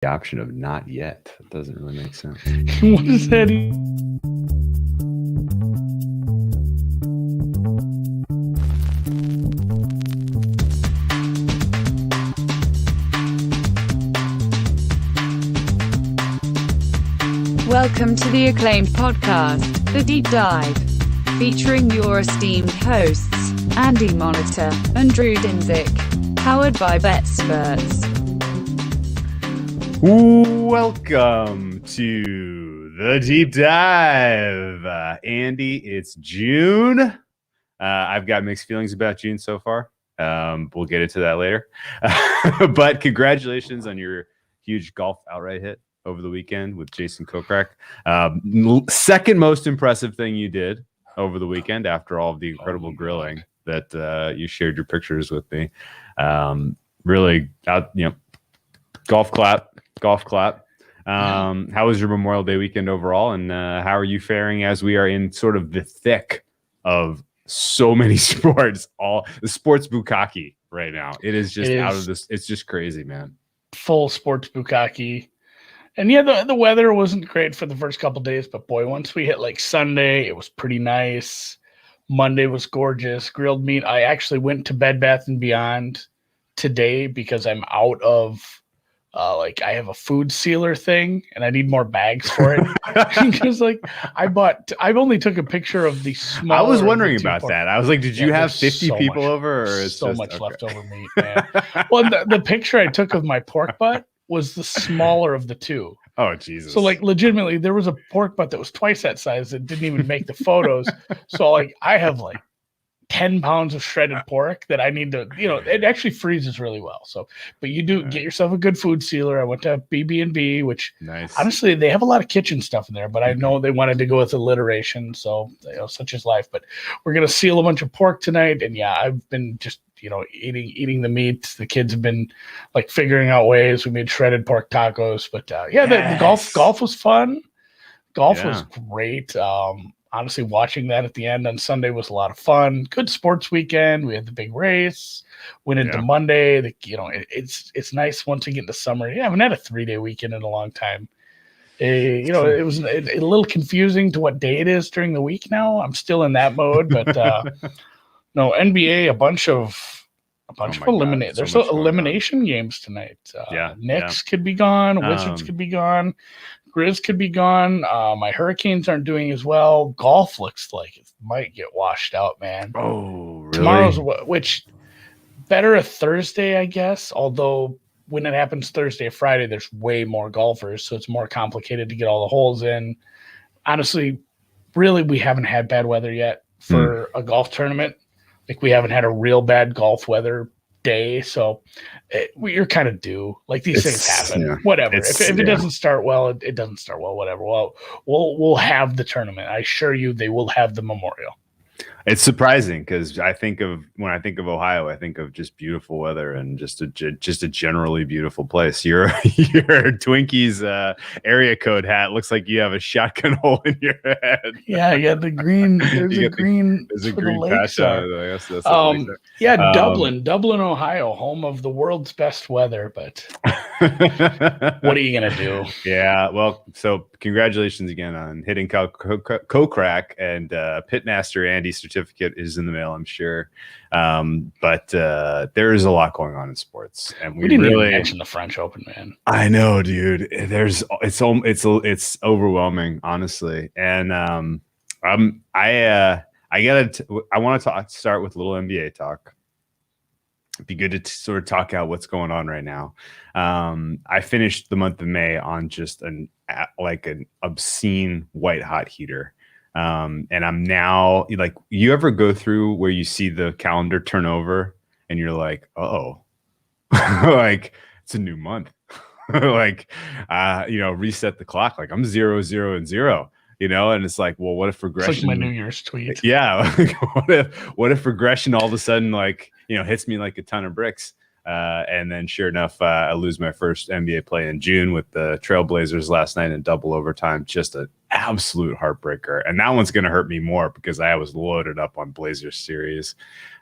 the option of not yet. It doesn't really make sense. What is that? Welcome to the acclaimed podcast, The Deep Dive, featuring your esteemed hosts, Andy Monitor and Drew Dinzik, powered by BETSPERTS. Welcome to The Deep Dive. Andy, it's June. I've got mixed feelings about June so far. We'll get into that later. But congratulations on your huge golf outright hit over the weekend with Jason Kokrak. Second most impressive thing you did over the weekend after all of the incredible grilling that you shared your pictures with me. Really, golf clap. How was your Memorial Day weekend overall, and how are you faring as we are in sort of the thick of so many sports, all the sports bukkake right now? It is just out of this. It's just crazy, man. Full sports bukkake. And yeah, the weather wasn't great for the first couple days, but boy, once we hit like Sunday, it was pretty nice. Monday was gorgeous. Grilled meat. I actually went to Bed Bath & Beyond today because I'm out of I have a food sealer thing and I need more bags for it. Because I only took a picture of the small. I was wondering about that. I was like, did you have 50 people over, or is so much leftover meat, man? Well, the picture I took of my pork butt was the smaller of the two. Oh, Jesus. So legitimately there was a pork butt that was twice that size that didn't even make the photos. So I have 10 pounds of shredded pork that I need to, it actually freezes really well. So, but you do get yourself a good food sealer. I went to BB&B, which nice. Honestly, they have a lot of kitchen stuff in there, but I know they wanted to go with alliteration. So, such is life, but we're going to seal a bunch of pork tonight. And yeah, I've been just, eating the meat. The kids have been figuring out ways. We made shredded pork tacos, but the golf was fun. Golf was great. Honestly, watching that at the end on Sunday was a lot of fun. Good sports weekend. We had the big race. Went into Monday. It's nice once we get into summer. Yeah, I haven't had a 3-day weekend in a long time. It was a little confusing to what day it is during the week now. I'm still in that mode, but no, NBA, a bunch of eliminate. There's elimination games tonight. Knicks could be gone. Wizards could be gone. Grizz could be gone. My Hurricanes aren't doing as well. Golf looks like it might get washed out, man. Oh, really? Tomorrow's which better a Thursday, I guess. Although when it happens Thursday or Friday, there's way more golfers, so it's more complicated to get all the holes in. Honestly, really, we haven't had bad weather yet for a golf tournament. We haven't had a real bad golf weather day, so you're kind of due. These things happen. Yeah. Whatever. If it doesn't start well, it doesn't start well. Whatever. Well, we'll have the tournament. I assure you, they will have the memorial. It's surprising because when I think of Ohio, I think of just beautiful weather and just a generally beautiful place. Your Twinkies area code hat looks like you have a shotgun hole in your head. Yeah, the green. There's a green patch on it. I guess that's Dublin, Ohio, home of the world's best weather. But what are you gonna do? Yeah, well, so congratulations again on hitting Kokrak, and Pitmaster Andy's certificate is in the mail, I'm sure. But there is a lot going on in sports, and we didn't really even mention the French Open, man. I know, dude. It's overwhelming, honestly. And I want to start with a little NBA talk. It'd be good to sort of talk out what's going on right now. I finished the month of May on just an obscene white hot heater. And I'm now you ever go through where you see the calendar turn over and you're like, oh, it's a new month. Reset the clock. I'm 0, 0, and 0. And it's well, what if regression? It's like my New Year's tweet. Yeah. What if regression all of a sudden hits me like a ton of bricks? And then sure enough, I lose my first NBA play in June with the Trailblazers last night in double overtime. Just an absolute heartbreaker. And that one's going to hurt me more because I was loaded up on Blazers series.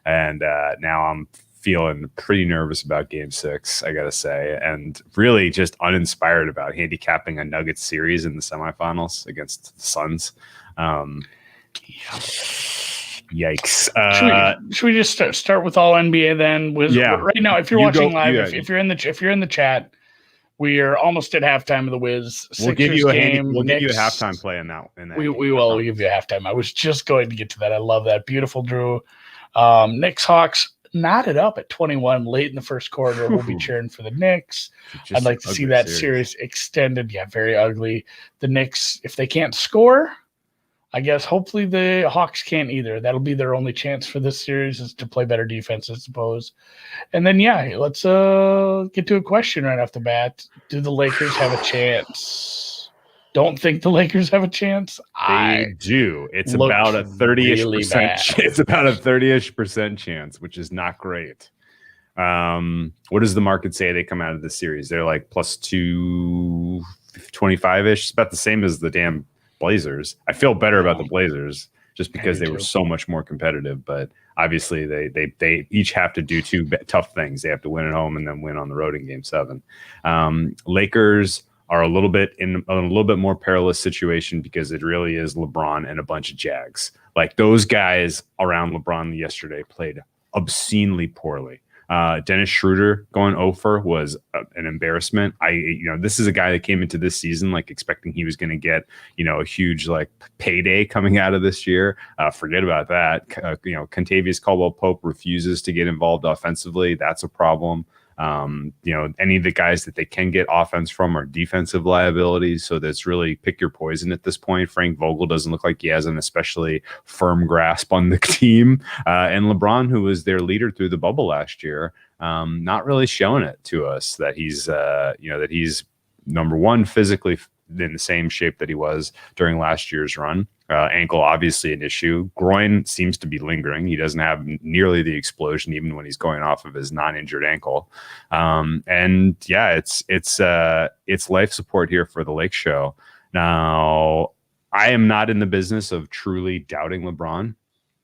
And now I'm feeling pretty nervous about Game 6, I gotta say, and really just uninspired about handicapping a Nuggets series in the semifinals against the Suns. Yikes! Should we just start with all NBA then? Right now, if you're watching live, if you're in the chat, we are almost at halftime of the Wiz. We'll give you a halftime play in that. We will. We'll give you a halftime. I was just going to get to that. I love that. Beautiful, Drew. Knicks Hawks knotted up at 21 late in the first quarter. We'll be cheering for the Knicks. I'd like to see that series extended. Yeah, very ugly. The Knicks, if they can't score, I guess hopefully the Hawks can't either. That'll be their only chance for this series, is to play better defense, I suppose. And then, let's get to a question right off the bat. Do the Lakers have a chance? Don't think the Lakers have a chance. They do. It's about a 30-ish%. It's about a 30-ish% chance, which is not great. What does the market say they come out of this series? They're like plus 225-ish. It's about the same as the damn Blazers. I feel better about the Blazers just because they were so much more competitive, but obviously they each have to do two tough things. They have to win at home and then win on the road in Game 7. Lakers are a little bit in a little bit more perilous situation because it really is LeBron and a bunch of Jags. Like, those guys around LeBron yesterday played obscenely poorly. Dennis Schroeder going 0 was an embarrassment. This is a guy that came into this season like expecting he was going to get, a huge like payday coming out of this year. Forget about that. Kentavious Caldwell-Pope refuses to get involved offensively. That's a problem. Any of the guys that they can get offense from are defensive liabilities. So that's really pick your poison at this point. Frank Vogel doesn't look like he has an especially firm grasp on the team. And LeBron, who was their leader through the bubble last year, not really showing it to us that he's, that he's number one, physically in the same shape that he was during last year's run. Ankle, obviously an issue. Groin seems to be lingering. He doesn't have nearly the explosion, even when he's going off of his non-injured ankle. It's life support here for the Lake Show. Now, I am not in the business of truly doubting LeBron.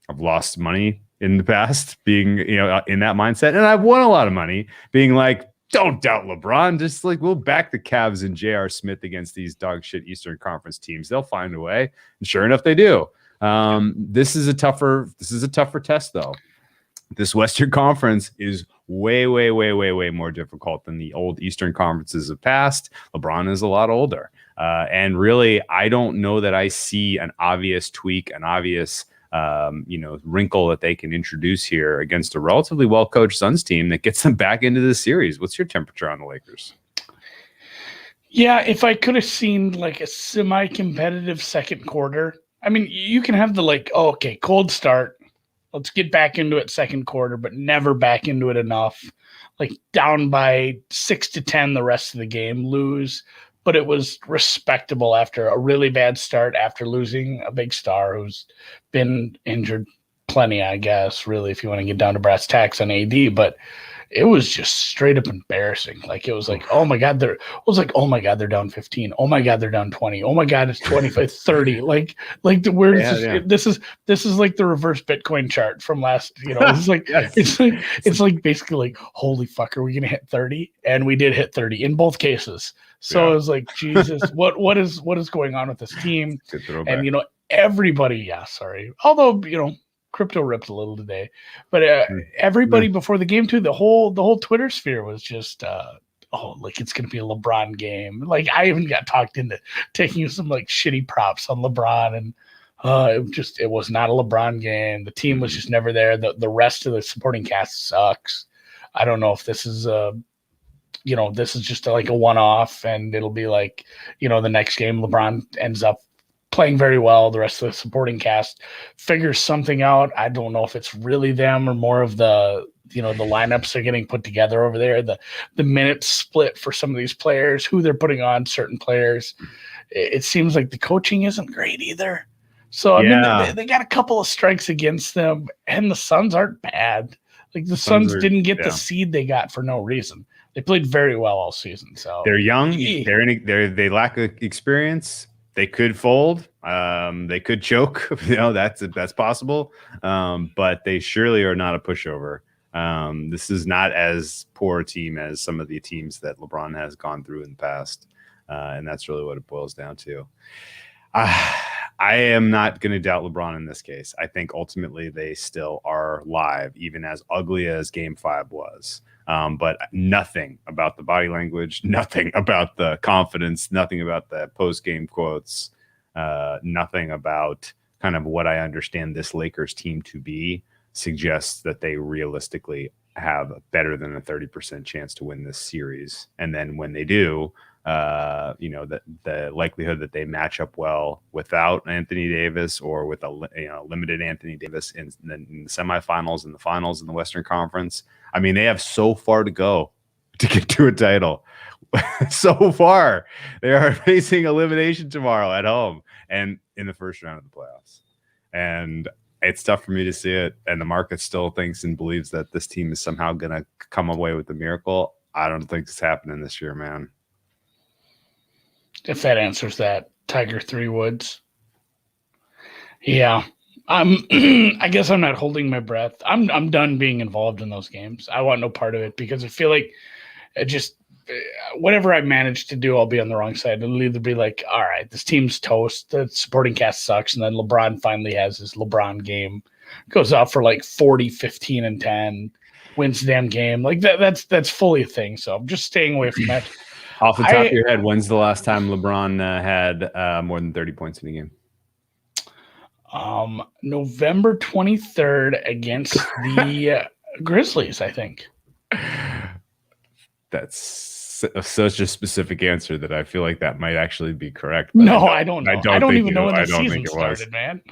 I've lost money in the past being, in that mindset, and I've won a lot of money being like, don't doubt LeBron. Just like, we'll back the Cavs and J.R. Smith against these dog shit Eastern Conference teams. They'll find a way. And sure enough, they do. This is a tougher test, though. This Western Conference is way, way, way, way, way more difficult than the old Eastern Conferences of past. LeBron is a lot older. And really, I don't know that I see an obvious tweak, an obvious wrinkle that they can introduce here against a relatively well-coached Suns team that gets them back into the series. What's your temperature on the Lakers? Yeah, if I could have seen like a semi-competitive second quarter, I mean, you can have the cold start. Let's get back into it second quarter, but never back into it enough. Like down by 6-10 the rest of the game, lose. But it was respectable after a really bad start, after losing a big star who's been injured plenty, I guess, really, if you want to get down to brass tacks on AD. But it was just straight up embarrassing. Like, it was like, oh my God, they're down 15. Oh my God, they're down 20. Oh my God, it's 25, 30. This is like the reverse Bitcoin chart from last, it's like, it's like basically like, holy fuck, are we going to hit 30? And we did hit 30 in both cases. So it was like, Jesus, what is going on with this team? And, everybody, although, crypto ripped a little today, but everybody before the game too, the whole Twitter sphere was just it's gonna be a LeBron game. Like, I even got talked into taking some like shitty props on LeBron, and it was not a LeBron game. The team was just never there. The rest of the supporting cast sucks. I don't know if this is this is just like a one-off, and it'll be like, the next game LeBron ends up playing very well. The rest of the supporting cast figures something out. I don't know if it's really them or more of the lineups are getting put together over there. The minutes split for some of these players, who they're putting on certain players. It seems like the coaching isn't great either. So, I mean, they got a couple of strikes against them, and the Suns aren't bad. Like, the Suns didn't get the seed they got for no reason. They played very well all season. So they're young. They lack experience. They could fold. They could choke. That's possible. But they surely are not a pushover. This is not as poor a team as some of the teams that LeBron has gone through in the past. And that's really what it boils down to. I am not going to doubt LeBron in this case. I think ultimately they still are live, even as ugly as Game 5 was. But nothing about the body language, nothing about the confidence, nothing about the post-game quotes, nothing about kind of what I understand this Lakers team to be suggests that they realistically have better than a 30% chance to win this series. And then when they do, the likelihood that they match up well without Anthony Davis or with a limited Anthony Davis in the semifinals and the finals in the Western Conference. I mean, they have so far to go to get to a title. So far, they are facing elimination tomorrow at home and in the first round of the playoffs. And it's tough for me to see it. And the market still thinks and believes that this team is somehow going to come away with the miracle. I don't think it's happening this year, man. If that answers that, Tiger 3 Woods. Yeah. I guess I'm not holding my breath. I'm done being involved in those games. I want no part of it because I feel like it just whatever I manage to do, I'll be on the wrong side. It'll either be like, all right, this team's toast, the supporting cast sucks, and then LeBron finally has his LeBron game, goes out for like 40, 15, and 10, wins the damn game. Like that's fully a thing. So I'm just staying away from that. Off the top of your head, when's the last time LeBron had more than 30 points in a game? November 23rd against the Grizzlies, I think. That's such a specific answer that I feel like that might actually be correct. No, I don't know. I don't even know when the season started, man.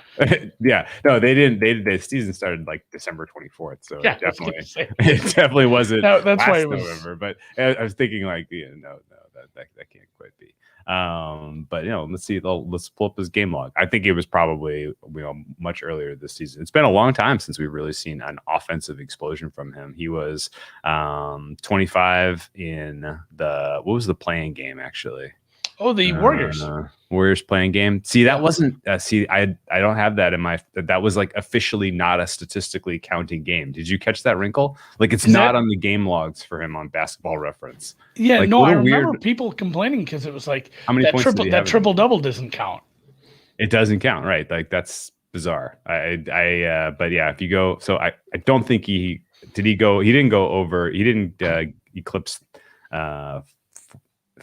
Yeah, no, they didn't. The season started like December 24th, so yeah, it definitely wasn't. That's why it was November. But I was thinking like, no, that can't quite be. But let's see. Let's pull up his game log. I think it was probably much earlier this season. It's been a long time since we've really seen an offensive explosion from him. He was 25 in what was the playing game actually? Oh, the Warriors. Warriors playing game. See, that wasn't. I don't have that in my. That was like officially not a statistically counting game. Did you catch that wrinkle? Like it's not on the game logs for him on Basketball Reference. Yeah, like, no, I remember people complaining because it was like how many points that triple double doesn't count. It doesn't count, right? Like that's bizarre. But yeah, if you go, so I don't think he go. He didn't go over. He didn't eclipse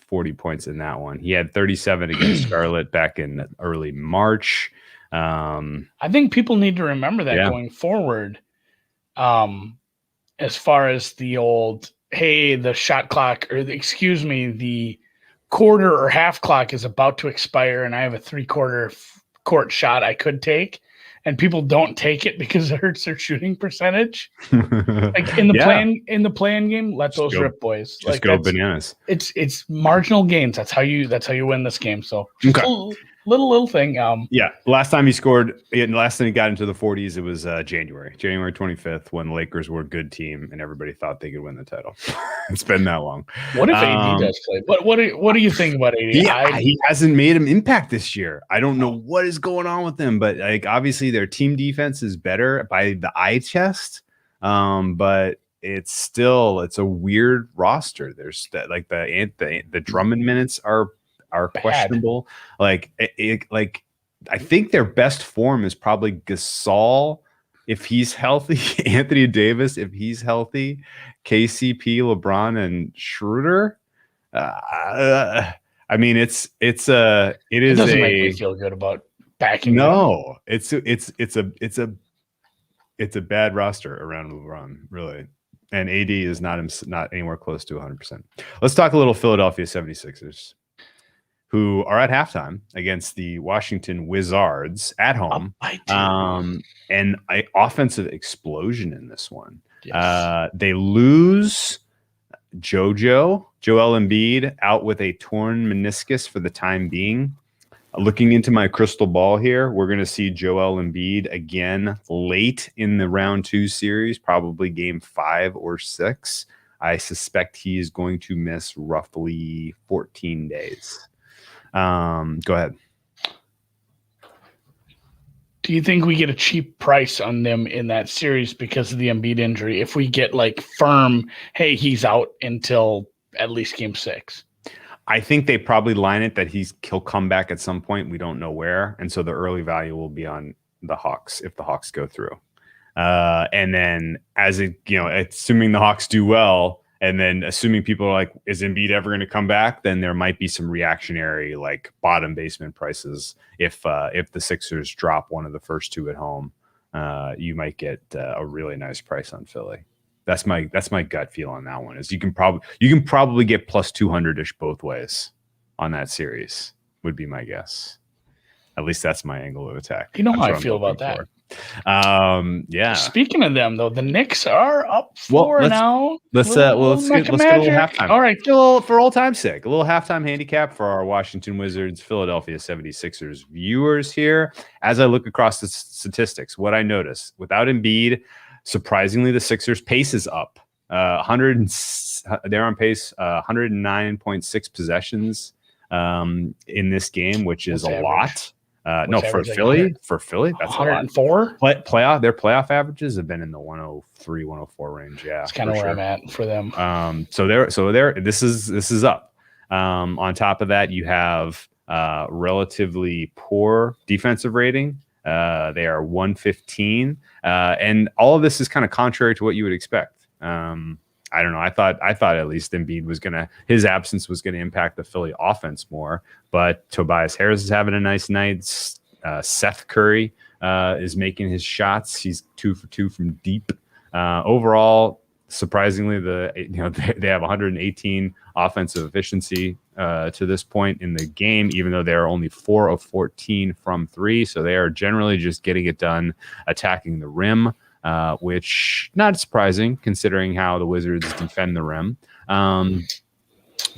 40 points in that one. He had 37 against Charlotte back in early March. I think people need to remember that going forward. As far as the old, hey, the shot clock or the quarter or half clock is about to expire and I have a 3/4 court shot I could take. And people don't take it because it hurts their shooting percentage. Like in the playing game, let those rip, boys. Just go bananas. It's marginal gains. That's how you win this game. So little thing. Last time he scored, last time he got into the 40s, it was January 25th when the Lakers were a good team and everybody thought they could win the title. It's been that long. What if AD does play? What do you think about AD? He hasn't made an impact this year. I don't know what is going on with him, but like obviously their team defense is better by the eye test. But it's a weird roster. There's like the Drummond minutes are questionable. Like I think their best form is probably Gasol if he's healthy, Anthony Davis if he's healthy, KCP, LeBron, and Schroeder. I mean, it doesn't make me feel good about backing. No, it's a bad roster around LeBron, really. And AD is not anywhere close to 100%. Let's talk a little Philadelphia 76ers. Who are at halftime against the Washington Wizards at home. And an offensive explosion in this one. Yes. They lose Joel Embiid out with a torn meniscus for the time being. Looking into my crystal ball here, we're going to see Joel Embiid again late in the round 2 series, probably game 5 or 6. I suspect he is going to miss roughly 14 days. Go ahead. Do you think we get a cheap price on them in that series because of the Embiid injury? If we get like firm, hey, he's out until at least game 6. I think they probably line it that he'll come back at some point. We don't know where, and so the early value will be on the Hawks if the Hawks go through. And then assuming the Hawks do well, and then assuming people are like, is Embiid ever going to come back? Then there might be some reactionary like bottom basement prices. If the Sixers drop one of the first 2 at home, you might get a really nice price on Philly. That's my gut feel on that one. Is you can probably get plus 200-ish both ways on that series. Would be my guess. At least that's my angle of attack. You know how I feel about that. Yeah. Speaking of them, though, the Knicks are up 4 now. Let's get a little halftime. All right, for old time's sake, a little halftime handicap for our Washington Wizards, Philadelphia 76ers viewers here. As I look across the statistics, what I notice without Embiid, surprisingly, the Sixers pace is up. They're on pace 109.6 possessions in this game, which is a lot. For Philly, that's 104. Their playoff averages have been in the 103, 104 range. Yeah, that's kind of where I'm at for them. This is up. On top of that, you have relatively poor defensive rating. They are 115, and all of this is kind of contrary to what you would expect. I don't know. I thought at least Embiid his absence was gonna impact the Philly offense more. But Tobias Harris is having a nice night. Seth Curry is making his shots. He's 2 for 2 from deep. Overall, surprisingly, they have 118 offensive efficiency to this point in the game, even though they are only 4 of 14 from 3. So they are generally just getting it done, attacking the rim. Which not surprising considering how the Wizards defend the rim.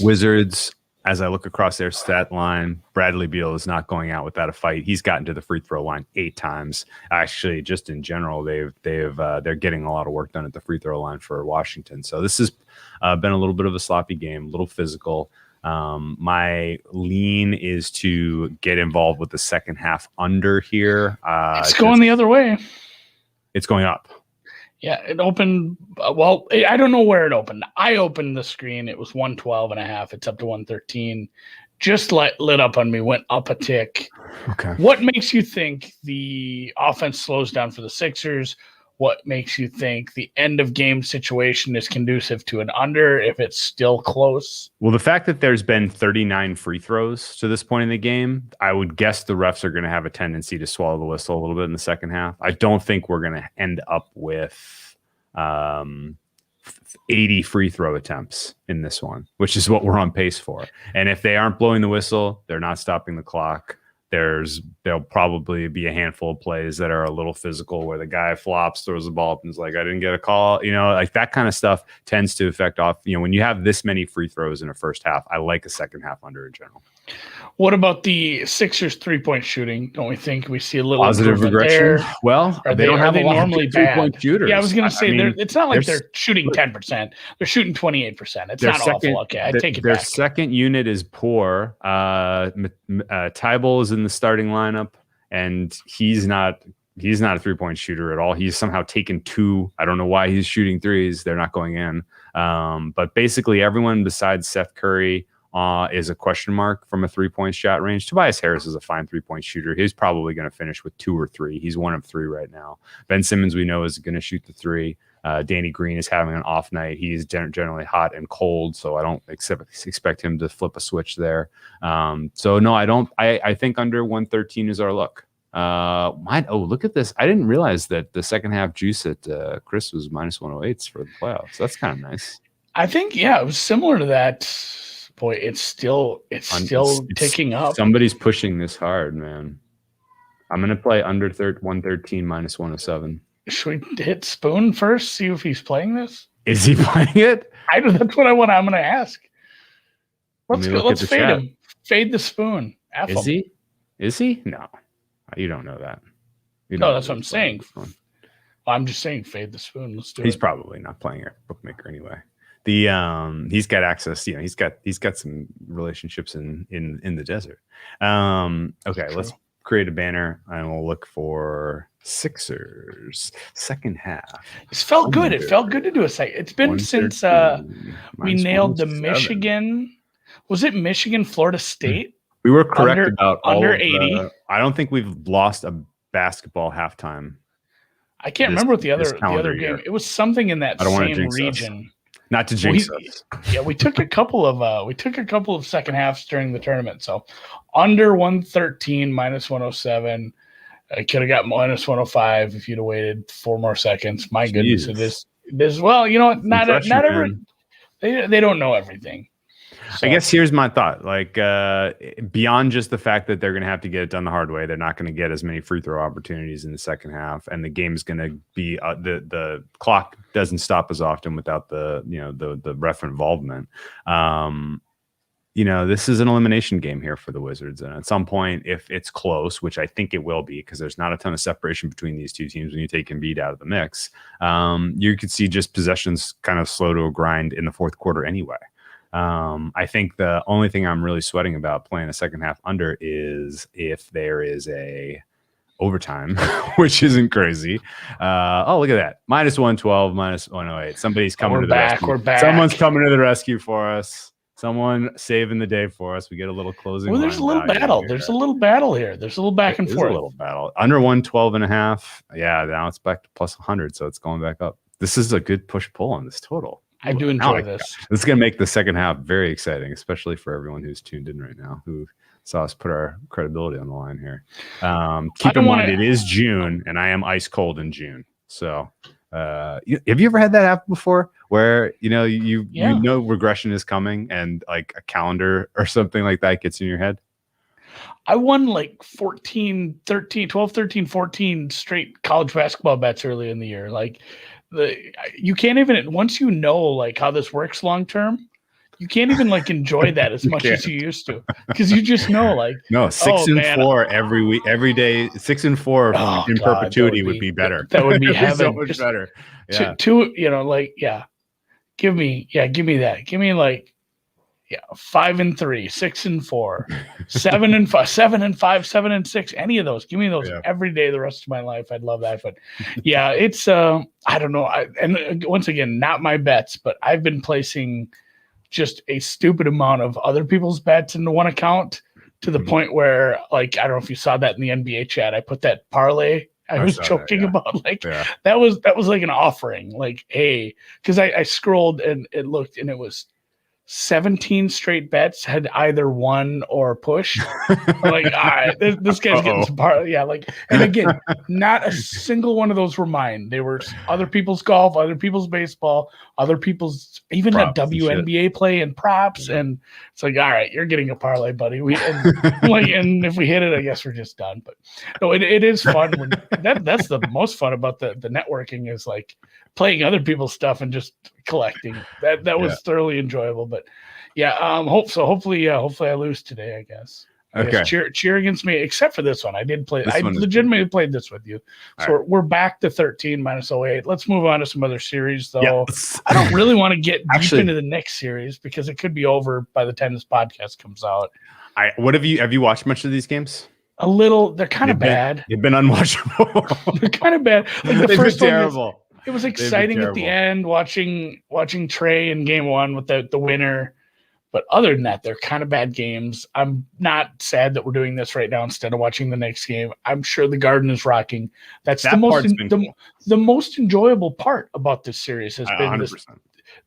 Wizards, as I look across their stat line, Bradley Beal is not going out without a fight. He's gotten to the free throw line 8 times. Actually, just in general, they're getting a lot of work done at the free throw line for Washington. So this has been a little bit of a sloppy game, a little physical. My lean is to get involved with the second half under here. It's going the other way. It's going up. Yeah, it opened. Well, I don't know where it opened. I opened the screen. It was 112.5. It's up to 113. Just lit up on me, went up a tick. Okay. What makes you think the offense slows down for the Sixers? What makes you think the end of game situation is conducive to an under if it's still close? Well, the fact that there's been 39 free throws to this point in the game, I would guess the refs are going to have a tendency to swallow the whistle a little bit in the second half. I don't think we're going to end up with 80 free throw attempts in this one, which is what we're on pace for. And if they aren't blowing the whistle, they're not stopping the clock. There'll probably be a handful of plays that are a little physical where the guy flops, throws the ball up, and is like, I didn't get a call. Like that kind of stuff tends to affect off. When you have this many free throws in a first half, I like a second half under in general. What about the Sixers 3-point shooting? Don't we think we see a little positive regression? There? Well, they don't have a lot of 3-point shooters. Yeah, I was going to say it's not like they're shooting 10%. They're shooting 28%. It's not awful. Okay, I take it back. Their second unit is poor. Tybal is in the starting lineup, and he's not a 3-point shooter at all. He's somehow taken 2. I don't know why he's shooting 3s. They're not going in. But basically, everyone besides Seth Curry is a question mark from a 3-point shot range. Tobias Harris is a fine 3-point shooter. He's probably going to finish with 2 or 3. He's 1 of 3 right now. Ben Simmons, we know, is going to shoot the 3. Danny Green is having an off night. He's generally hot and cold, so I don't expect him to flip a switch there. So no, I don't. I think under 113 is our look. Look at this. I didn't realize that the second half juice at Chris was minus 108s for the playoffs. That's kind of nice. I think, it was similar to that. Boy, it's still ticking up. Somebody's pushing this hard, man. I'm gonna play under 113 minus 107. Should we hit Spoon first? See if he's playing this. Is he playing it? That's what I want. I'm gonna ask. Let's go. Let's fade chat. him. Fade the Spoon. Is he? Is he? No, you don't know that. No, that's what I'm saying. I'm just saying fade the Spoon. Let's do it. He's probably not playing a bookmaker anyway. He's got access. He's got some relationships in the desert. Okay, true. create a banner and we'll look for Sixers second half. It felt good. It felt good to do a second. It's been since we nailed the Michigan. Was it Michigan, Florida State? We were correct about under 80. I don't think we've lost a basketball halftime. I can't remember what the other game. It was something in that same region. Not to jinx us. Yeah, we took a couple of second halves during the tournament. So under 113 minus 107. I could have got minus 105 if you'd have waited 4 more seconds. My goodness, it is. Well, you know what? Not every. They don't know everything. So. I guess here's my thought. Like beyond just the fact that they're going to have to get it done the hard way, they're not going to get as many free throw opportunities in the second half, and the game's going to be the clock doesn't stop as often without the ref involvement. This is an elimination game here for the Wizards. And at some point, if it's close, which I think it will be, because there's not a ton of separation between these two teams when you take Embiid out of the mix, you could see just possessions kind of slow to a grind in the fourth quarter anyway. I think the only thing I'm really sweating about playing a second half under is if there is a overtime, which isn't crazy. Look at that. Minus 112, minus 108. Somebody's coming to the rescue. We're back. Someone's coming to the rescue for us. Someone saving the day for us. We get a little closing. Well, there's a little battle. There's a little battle here. There's a little back and forth. A little battle. Under 112.5. Yeah, now it's back to plus 100, so it's going back up. This is a good push-pull on this total. I do enjoy this. This is going to make the second half very exciting, especially for everyone who's tuned in right now, who saw us put our credibility on the line here. Keep in mind, it is June, and I am ice cold in June. So have you ever had that happen before where you know regression is coming and like a calendar or something like that gets in your head? I won like 12, 13, 14 straight college basketball bets early in the year. Like you can't even, once you know like how this works long term, you can't even like enjoy that as much as you used to, because you just know like 6 and 4 every week, every day. 6 and 4 in perpetuity would be better. That would be heaven. So much better. Yeah. Give me that. Give me like 5 and 3, 6 and 4, 7 and 5, 7 and 5, 7 and 6. Any of those. Give me those every day the rest of my life. I'd love that. But yeah, it's I don't know. And once again, not my bets, but I've been placing just a stupid amount of other people's bets into one account to the point where, like, I don't know if you saw that in the NBA chat. I put that parlay I was joking about. Like that was like an offering. Like, hey, because I scrolled and it looked and it was 17 straight bets had either won or pushed. Like, all right, this guy's getting some part. Yeah, like, and again, not a single one of those were mine. They were other people's golf, other people's baseball, other people's even a WNBA play and props. And it's like, all right, you're getting a parlay, buddy. And if we hit it, I guess we're just done. But no, it is fun. That's the most fun about the networking is like playing other people's stuff and just collecting. That was thoroughly enjoyable. But hopefully I lose today, I guess. Okay. Cheer against me, except for this one. I did play. I legitimately played this with you. So we're back to 13 minus 08. Let's move on to some other series, though. I don't really want to get deep into the next series because it could be over by the time this podcast comes out. Have you watched much of these games? A little. They're kind of bad. They've been unwatchable. They're kind of bad. Like the first one terrible. It was exciting at the end watching Trey in game one with the winner. But other than that, they're kind of bad games. I'm not sad that we're doing this right now instead of watching the next game. I'm sure the Garden is rocking. That's the most enjoyable part about this series has been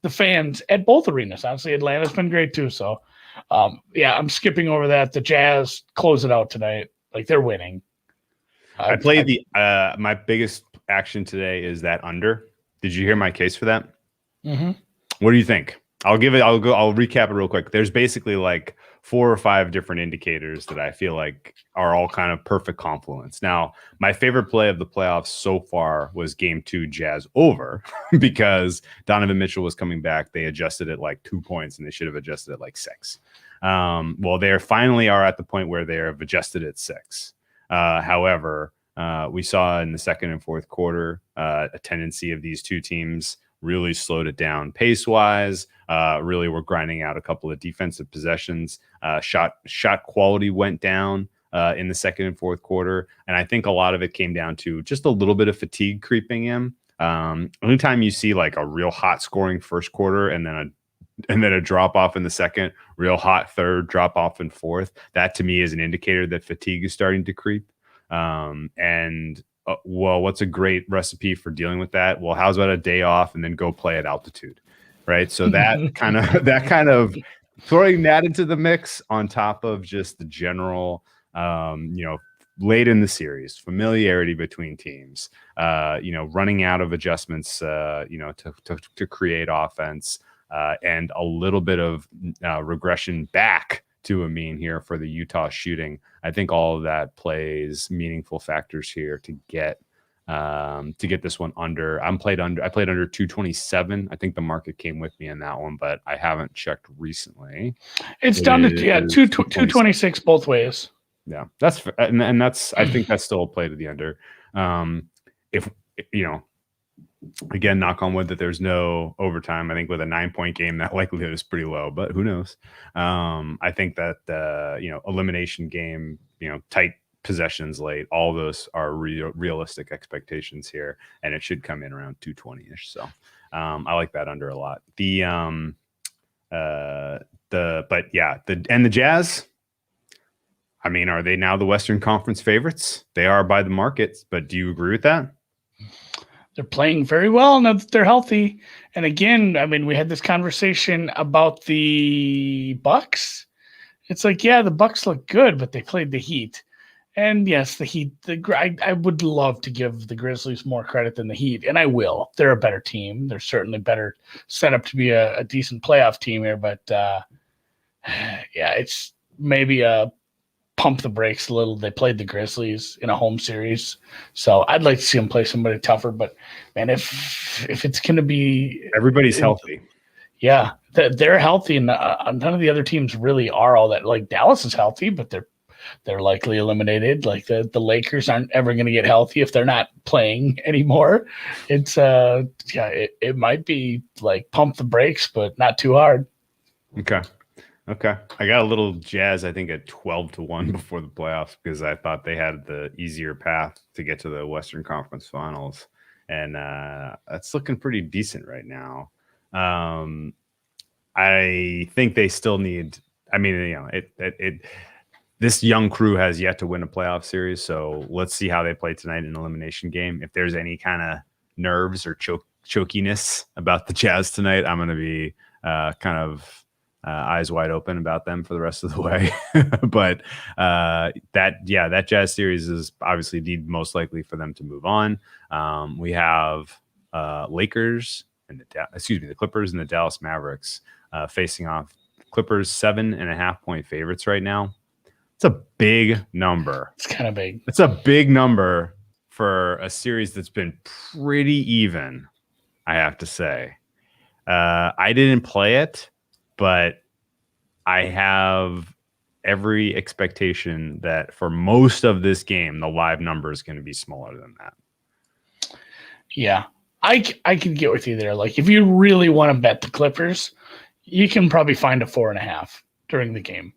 the fans at both arenas. Honestly, Atlanta's been great too. So, I'm skipping over that. The Jazz close it out tonight. Like, they're winning. I played my biggest action today is that under. Did you hear my case for that? Mm-hmm. What do you think? I'll recap it real quick. There's basically like 4 or 5 different indicators that I feel like are all kind of perfect confluence. Now, my favorite play of the playoffs so far was game 2 Jazz over because Donovan Mitchell was coming back. They adjusted it like 2 points and they should have adjusted it like 6. Well, they finally are at the point where they have adjusted it 6. However, we saw in the second and fourth quarter a tendency of these two teams really slowed it down pace-wise. Really were grinding out a couple of defensive possessions. Shot quality went down. in the second and fourth quarter. And I think a lot of it came down to just a little bit of fatigue creeping in. Anytime you see like a real hot scoring first quarter and then a drop off in the second, real hot third, drop off in fourth, that to me is an indicator that fatigue is starting to creep. Well, what's a great recipe for dealing with that? Well, how's about a day off and then go play at altitude, right? So that kind of throwing that into the mix on top of just the general, late in the series, familiarity between teams, running out of adjustments, to create offense, and a little bit of regression back to a mean here for the Utah shooting. I think all of that plays meaningful factors here to get this one under. I played under 227. I think the market came with me in that one, but I haven't checked recently. It's down to 226 both ways. Yeah, that's I think that's still a play to the under. If again, knock on wood that there's no overtime. I think with a 9-point game, that likelihood is pretty low, but who knows? I think that elimination game, tight possessions late, all those are realistic expectations here, and it should come in around 220-ish. So I like that under a lot. The Jazz. I mean, are they now the Western Conference favorites? They are by the markets, but do you agree with that? They're playing very well now that they're healthy. And again, I mean, we had this conversation about the Bucks. It's like, yeah, the Bucks look good, but they played the Heat. And yes, the Heat, I would love to give the Grizzlies more credit than the Heat, and I will. They're a better team. They're certainly better set up to be a decent playoff team here, but it's maybe a pump the brakes a little. They played the Grizzlies in a home series, so I'd like to see them play somebody tougher. But man, if it's going to be everybody's healthy, yeah, they're healthy, and none of the other teams really are all that. Like Dallas is healthy, but they're likely eliminated. Like the Lakers aren't ever going to get healthy if they're not playing anymore. It's it might be like pump the brakes, but not too hard. Okay. I got a little Jazz, I think, at 12-1 before the playoffs because I thought they had the easier path to get to the Western Conference Finals. And that's looking pretty decent right now. I think they still need – I mean, this young crew has yet to win a playoff series, so let's see how they play tonight in an elimination game. If there's any kind of nerves or chokiness about the Jazz tonight, I'm going to be kind of – eyes wide open about them for the rest of the way. But that Jazz series is obviously the most likely for them to move on. We have Lakers and the Clippers and the Dallas Mavericks facing off. Clippers 7.5-point favorites right now. It's a big number. It's kind of big. It's a big number for a series that's been pretty even, I have to say. I didn't play it, but I have every expectation that for most of this game, the live number is going to be smaller than that. Yeah, I can get with you there. Like, if you really want to bet the Clippers, you can probably find a 4.5 during the game.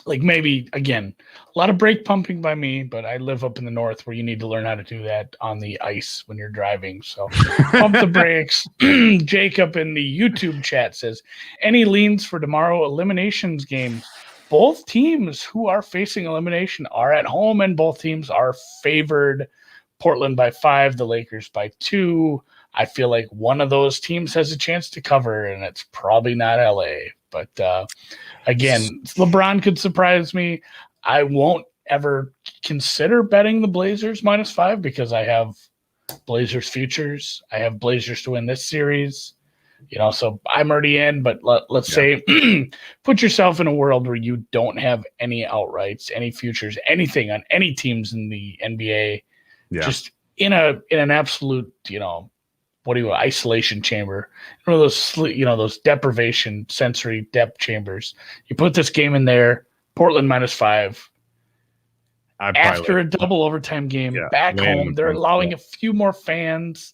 Like, maybe, again, a lot of brake pumping by me, but I live up in the north where you need to learn how to do that on the ice when you're driving. So pump the brakes. Jacob in the YouTube chat says, any leans for tomorrow eliminations game? Both teams who are facing elimination are at home, and both teams are favored. Portland by 5, the Lakers by 2. I feel like one of those teams has a chance to cover, and it's probably not LA. But again, LeBron could surprise me. I won't ever consider betting the Blazers -5 because I have Blazers futures. I have Blazers to win this series. So I'm already in. But let's say put yourself in a world where you don't have any outrights, any futures, anything on any teams in the NBA. Yeah. Just in an absolute, isolation chamber, one of those, those deprivation sensory depth chambers. You put this game in there, Portland -5. After a double overtime game, back home, they're allowing a few more fans.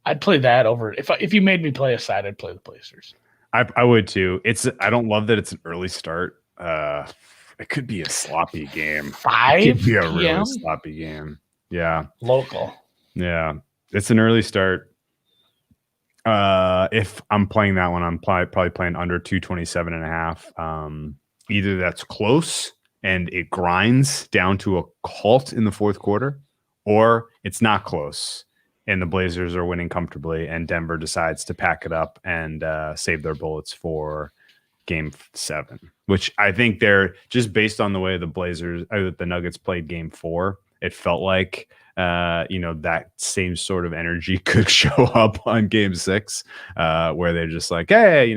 I'd play that over. If you made me play a side, I'd play the Blazers. I would too. I don't love that it's an early start. could be a sloppy game. 5 It could be a p.m. really sloppy game. Yeah. local. Yeah. It's an early start. If I'm playing that one, I'm probably playing under 227.5. Either that's close and it grinds down to a halt in the fourth quarter, or it's not close and the Blazers are winning comfortably and Denver decides to pack it up and save their bullets for game 7, which I think they're just based on the way the Nuggets played game 4. It felt like, that same sort of energy could show up on game 6, where they're just like, hey,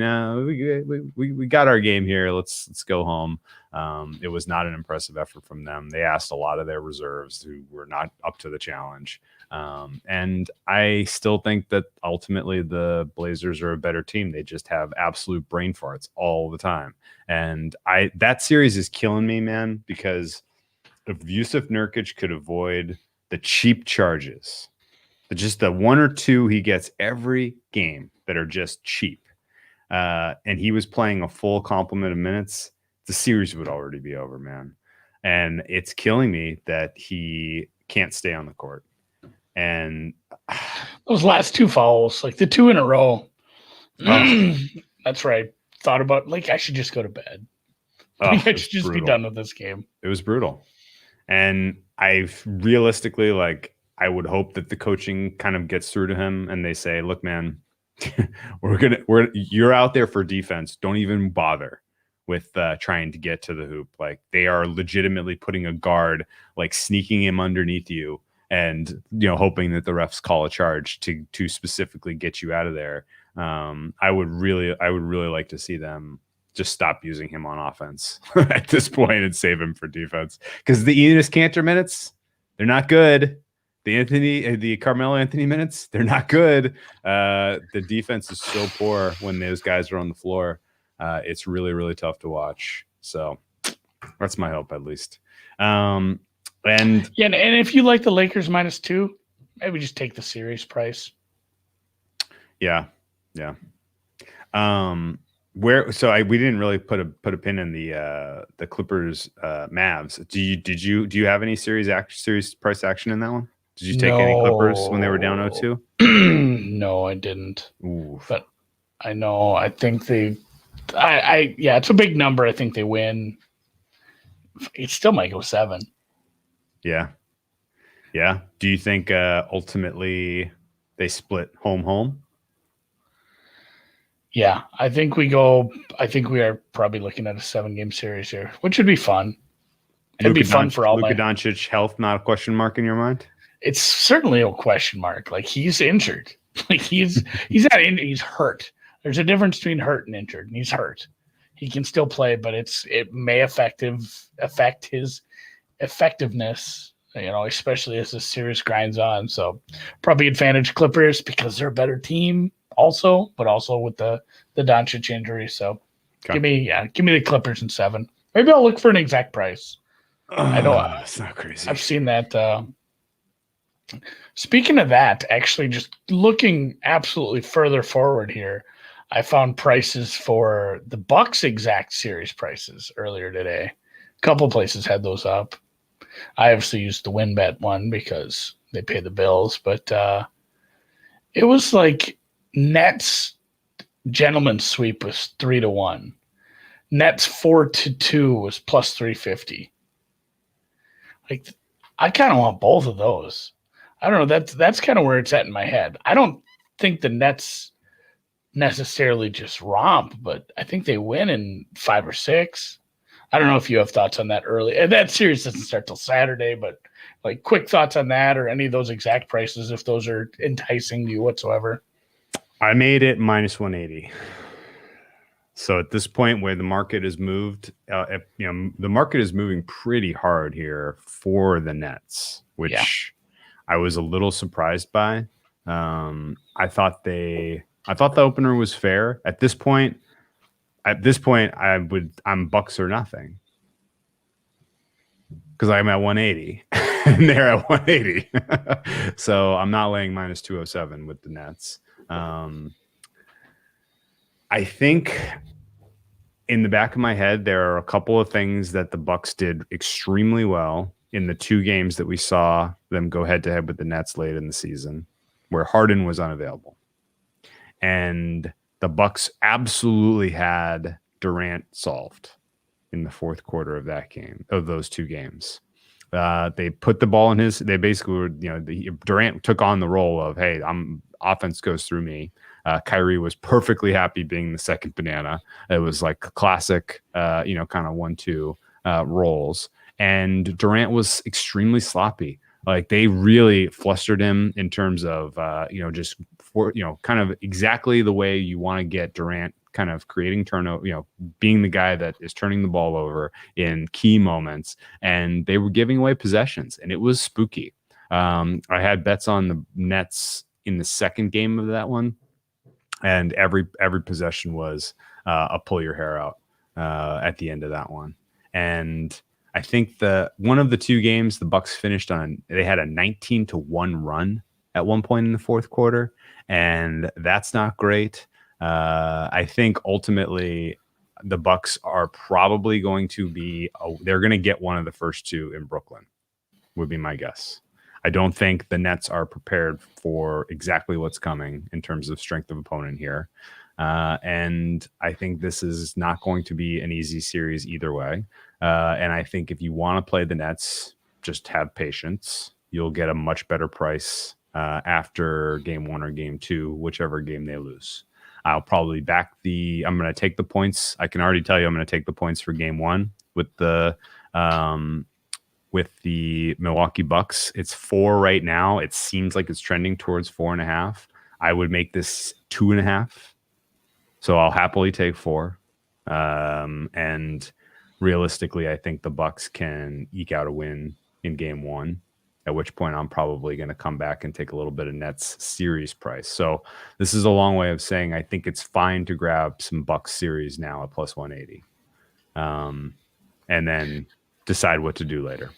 we got our game here. Let's go home. It was not an impressive effort from them. They asked a lot of their reserves who were not up to the challenge. And I still think that ultimately the Blazers are a better team. They just have absolute brain farts all the time. And that series is killing me, man, because if Yusuf Nurkic could avoid the cheap charges, just the 1 or 2 he gets every game that are just cheap, and he was playing a full complement of minutes, the series would already be over, man. And it's killing me that he can't stay on the court. And those last 2 fouls, like the 2 in a row. That's right. Thought about, like, I should just go to bed. I should just be done with this game. It was brutal. And I realistically, I would hope that the coaching kind of gets through to him and they say, look, man, you're out there for defense. Don't even bother with trying to get to the hoop. Like, they are legitimately putting a guard, like, sneaking him underneath you and, hoping that the refs call a charge to specifically get you out of there. I would really like to see them just stop using him on offense at this point and save him for defense, because the Enes Kanter minutes, they're not good. The Carmelo Anthony minutes, they're not good. The defense is so poor when those guys are on the floor. It's really, really tough to watch. So that's my hope, at least. And if you like the Lakers -2, maybe just take the series price. Yeah. We didn't really put a pin in the Clippers Mavs. Do you have any series price action in that one? Did you take any Clippers when they were down 0-2? No, I didn't. Ooh. But I know. I think it's a big number. I think they win. It still might go 7. Yeah. Do you think ultimately they split home? Yeah, I think we are probably looking at a 7-game series here, which would be fun. It'd be fun for all. Luka Doncic health not a question mark in your mind? It's certainly a question mark. Like, he's injured. Like, he's he's hurt. There's a difference between hurt and injured, and he's hurt. He can still play, but it may affect his effectiveness. Especially as the series grinds on. So probably advantage Clippers because they're a better team. But also with the Doncic injury. So give me the Clippers in 7. Maybe I'll look for an exact price. I know it's not crazy. I've seen that. Speaking of that, actually, just looking absolutely further forward here, I found prices for the Bucks exact series prices earlier today. A couple places had those up. I obviously used the WinBet one because they pay the bills, but it was like Nets gentleman's sweep was 3-1. Nets 4-2 was plus 350. Like, I kind of want both of those. I don't know. That's kind of where it's at in my head. I don't think the Nets necessarily just romp, but I think they win in 5 or 6. I don't know if you have thoughts on that early. And that series doesn't start till Saturday, but like, quick thoughts on that or any of those exact prices if those are enticing to you whatsoever. I made it -180. So at this point where the market has moved, the market is moving pretty hard here for the Nets, which I was a little surprised by. I thought the opener was fair. At this point, I'm Bucks or nothing because I'm at 180 and they're at 180. So I'm not laying -207 with the Nets. I think in the back of my head, there are a couple of things that the Bucks did extremely well in the 2 games that we saw them go head to head with the Nets late in the season, where Harden was unavailable. And the Bucks absolutely had Durant solved in the fourth quarter of those 2 games. They put the ball in they basically were, Durant took on the role of, hey, offense goes through me. Kyrie was perfectly happy being the second banana. It was like classic, kind of 1-2 roles. And Durant was extremely sloppy. Like they really flustered him in terms of, just for, kind of exactly the way you want to get Durant kind of creating turnover, being the guy that is turning the ball over in key moments. And they were giving away possessions, and it was spooky. I had bets on the Nets in the second game of that one, and every possession was a pull your hair out at the end of that one. And I think one of the 2 games the Bucks finished on, they had a 19-1 run at one point in the fourth quarter, and that's not great. I think ultimately the Bucks are probably going to they're going to get one of the first 2 in Brooklyn, would be my guess. I don't think the Nets are prepared for exactly what's coming in terms of strength of opponent here. And I think this is not going to be an easy series either way. And I think if you want to play the Nets, just have patience. You'll get a much better price after game 1 or game 2, whichever game they lose. I'll probably I'm going to take the points. I can already tell you I'm going to take the points for game 1 with the Milwaukee Bucks. It's 4 right now. It seems like it's trending towards 4.5. I would make this 2.5. So I'll happily take 4. And realistically, I think the Bucks can eke out a win in game 1, at which point I'm probably going to come back and take a little bit of Nets series price. So this is a long way of saying I think it's fine to grab some Bucks series now at plus 180. And then decide what to do later.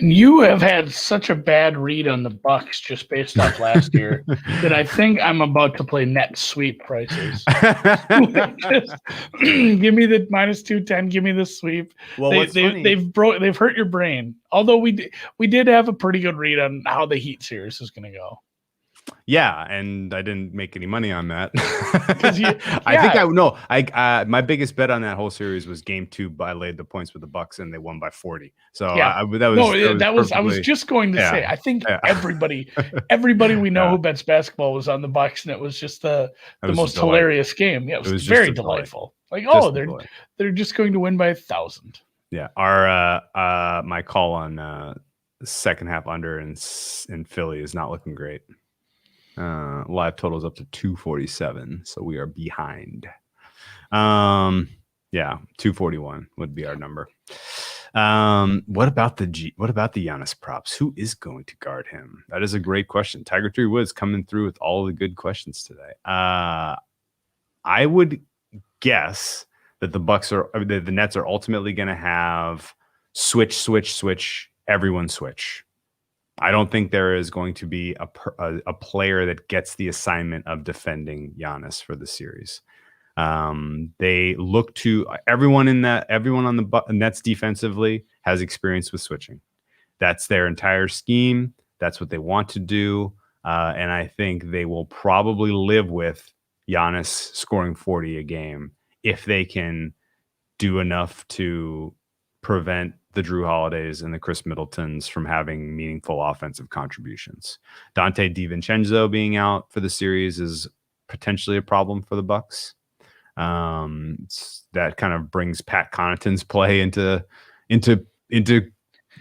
And you have had such a bad read on the Bucks just based off last year that I think I'm about to play net sweep prices. Just, give me the minus 210. Give me the sweep. Well, they've hurt your brain. Although we did have a pretty good read on how the Heat series is going to go. Yeah, and I didn't make any money on that. I my biggest bet on that whole series was game 2. I laid the points with the Bucks, and they won by 40. So I was just going to say. I think everybody we know who bets basketball was on the Bucks, and it was just the most hilarious game. Yeah, it was very delightful. Like, they're just going to win by 1,000. Yeah, our my call on second half under in Philly is not looking great. Live totals up to 247, so we are behind. 241 would be our number. What about the Giannis props? Who is going to guard him? That is a great question. Tiger 3 Woods coming through with all the good questions today. I would guess that the Nets are ultimately going to have switch, everyone switch. I don't think there is going to be a player that gets the assignment of defending Giannis for the series. They look to everyone on the Nets defensively has experience with switching. That's their entire scheme. That's what they want to do. And I think they will probably live with Giannis scoring 40 a game if they can do enough to prevent the Drew Holidays and the Chris Middletons from having meaningful offensive contributions. Dante DiVincenzo being out for the series is potentially a problem for the Bucks. That kind of brings Pat Connaughton's play into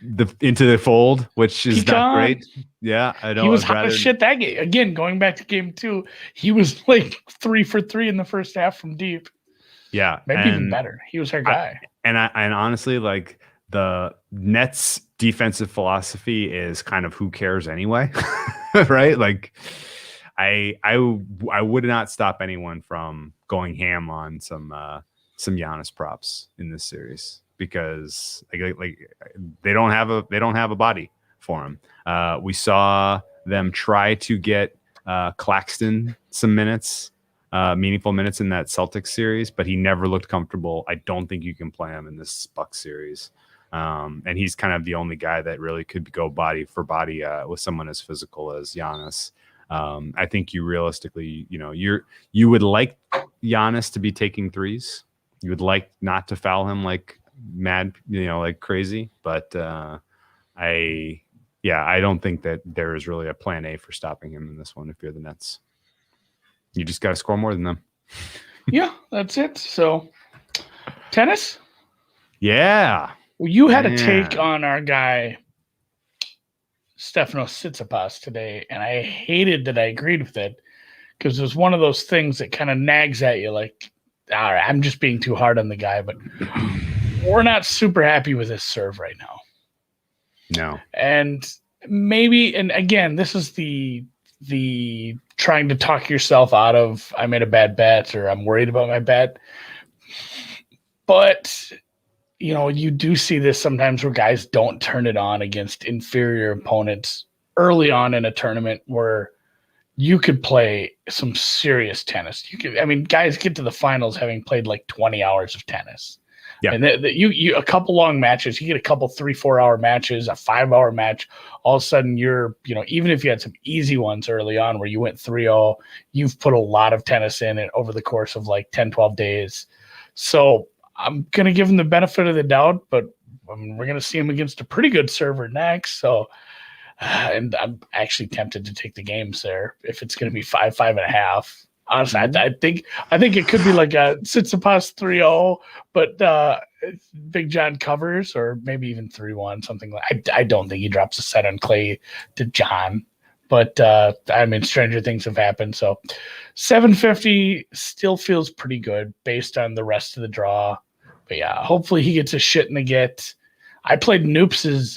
the fold, which is not great. Yeah, I don't. He was hot as shit that game. Again, going back to game 2, he was like 3 for 3 in the first half from deep. Yeah, maybe even better. He was our guy. And honestly, like, the Nets defensive philosophy is kind of who cares anyway, right? Like, I would not stop anyone from going ham on some Giannis props in this series because like they don't have a body for him. We saw them try to get Claxton some minutes meaningful minutes in that Celtics series, but he never looked comfortable. I don't think you can play him in this Bucks series. And he's kind of the only guy that really could go body for body with someone as physical as Giannis. I think you realistically, you would like Giannis to be taking threes. You would like not to foul him like mad, like crazy. But I don't think that there is really a plan A for stopping him in this one. If you're the Nets, you just got to score more than them. Yeah, that's it. So tennis. Yeah. Well, you had a take on our guy Stefanos Tsitsipas today, and I hated that I agreed with it because it was one of those things that kind of nags at you like, all right, I'm just being too hard on the guy, but we're not super happy with his serve right now. No. And maybe, and again, this is the trying to talk yourself out of I made a bad bet or I'm worried about my bet. But you do see this sometimes where guys don't turn it on against inferior opponents early on in a tournament where you could play some serious tennis. Guys get to the finals having played like 20 hours of tennis. Yeah. And you a couple long matches, you get a couple 3-4 hour matches, a 5 hour match. All of a sudden you're, even if you had some easy ones early on where you went 3-0, you've put a lot of tennis in it over the course of like 10, 12 days. So I'm going to give him the benefit of the doubt, but we're going to see him against a pretty good server next. So, and I'm actually tempted to take the games there if it's going to be 5.5. Honestly, I think it could be like a Tsitsipas 3-0, but Big John covers, or maybe even 3-1, something like. I don't think he drops a set on clay to John, but stranger things have happened. So 750 still feels pretty good based on the rest of the draw. But yeah, hopefully he gets his shit in the get. I played Noops'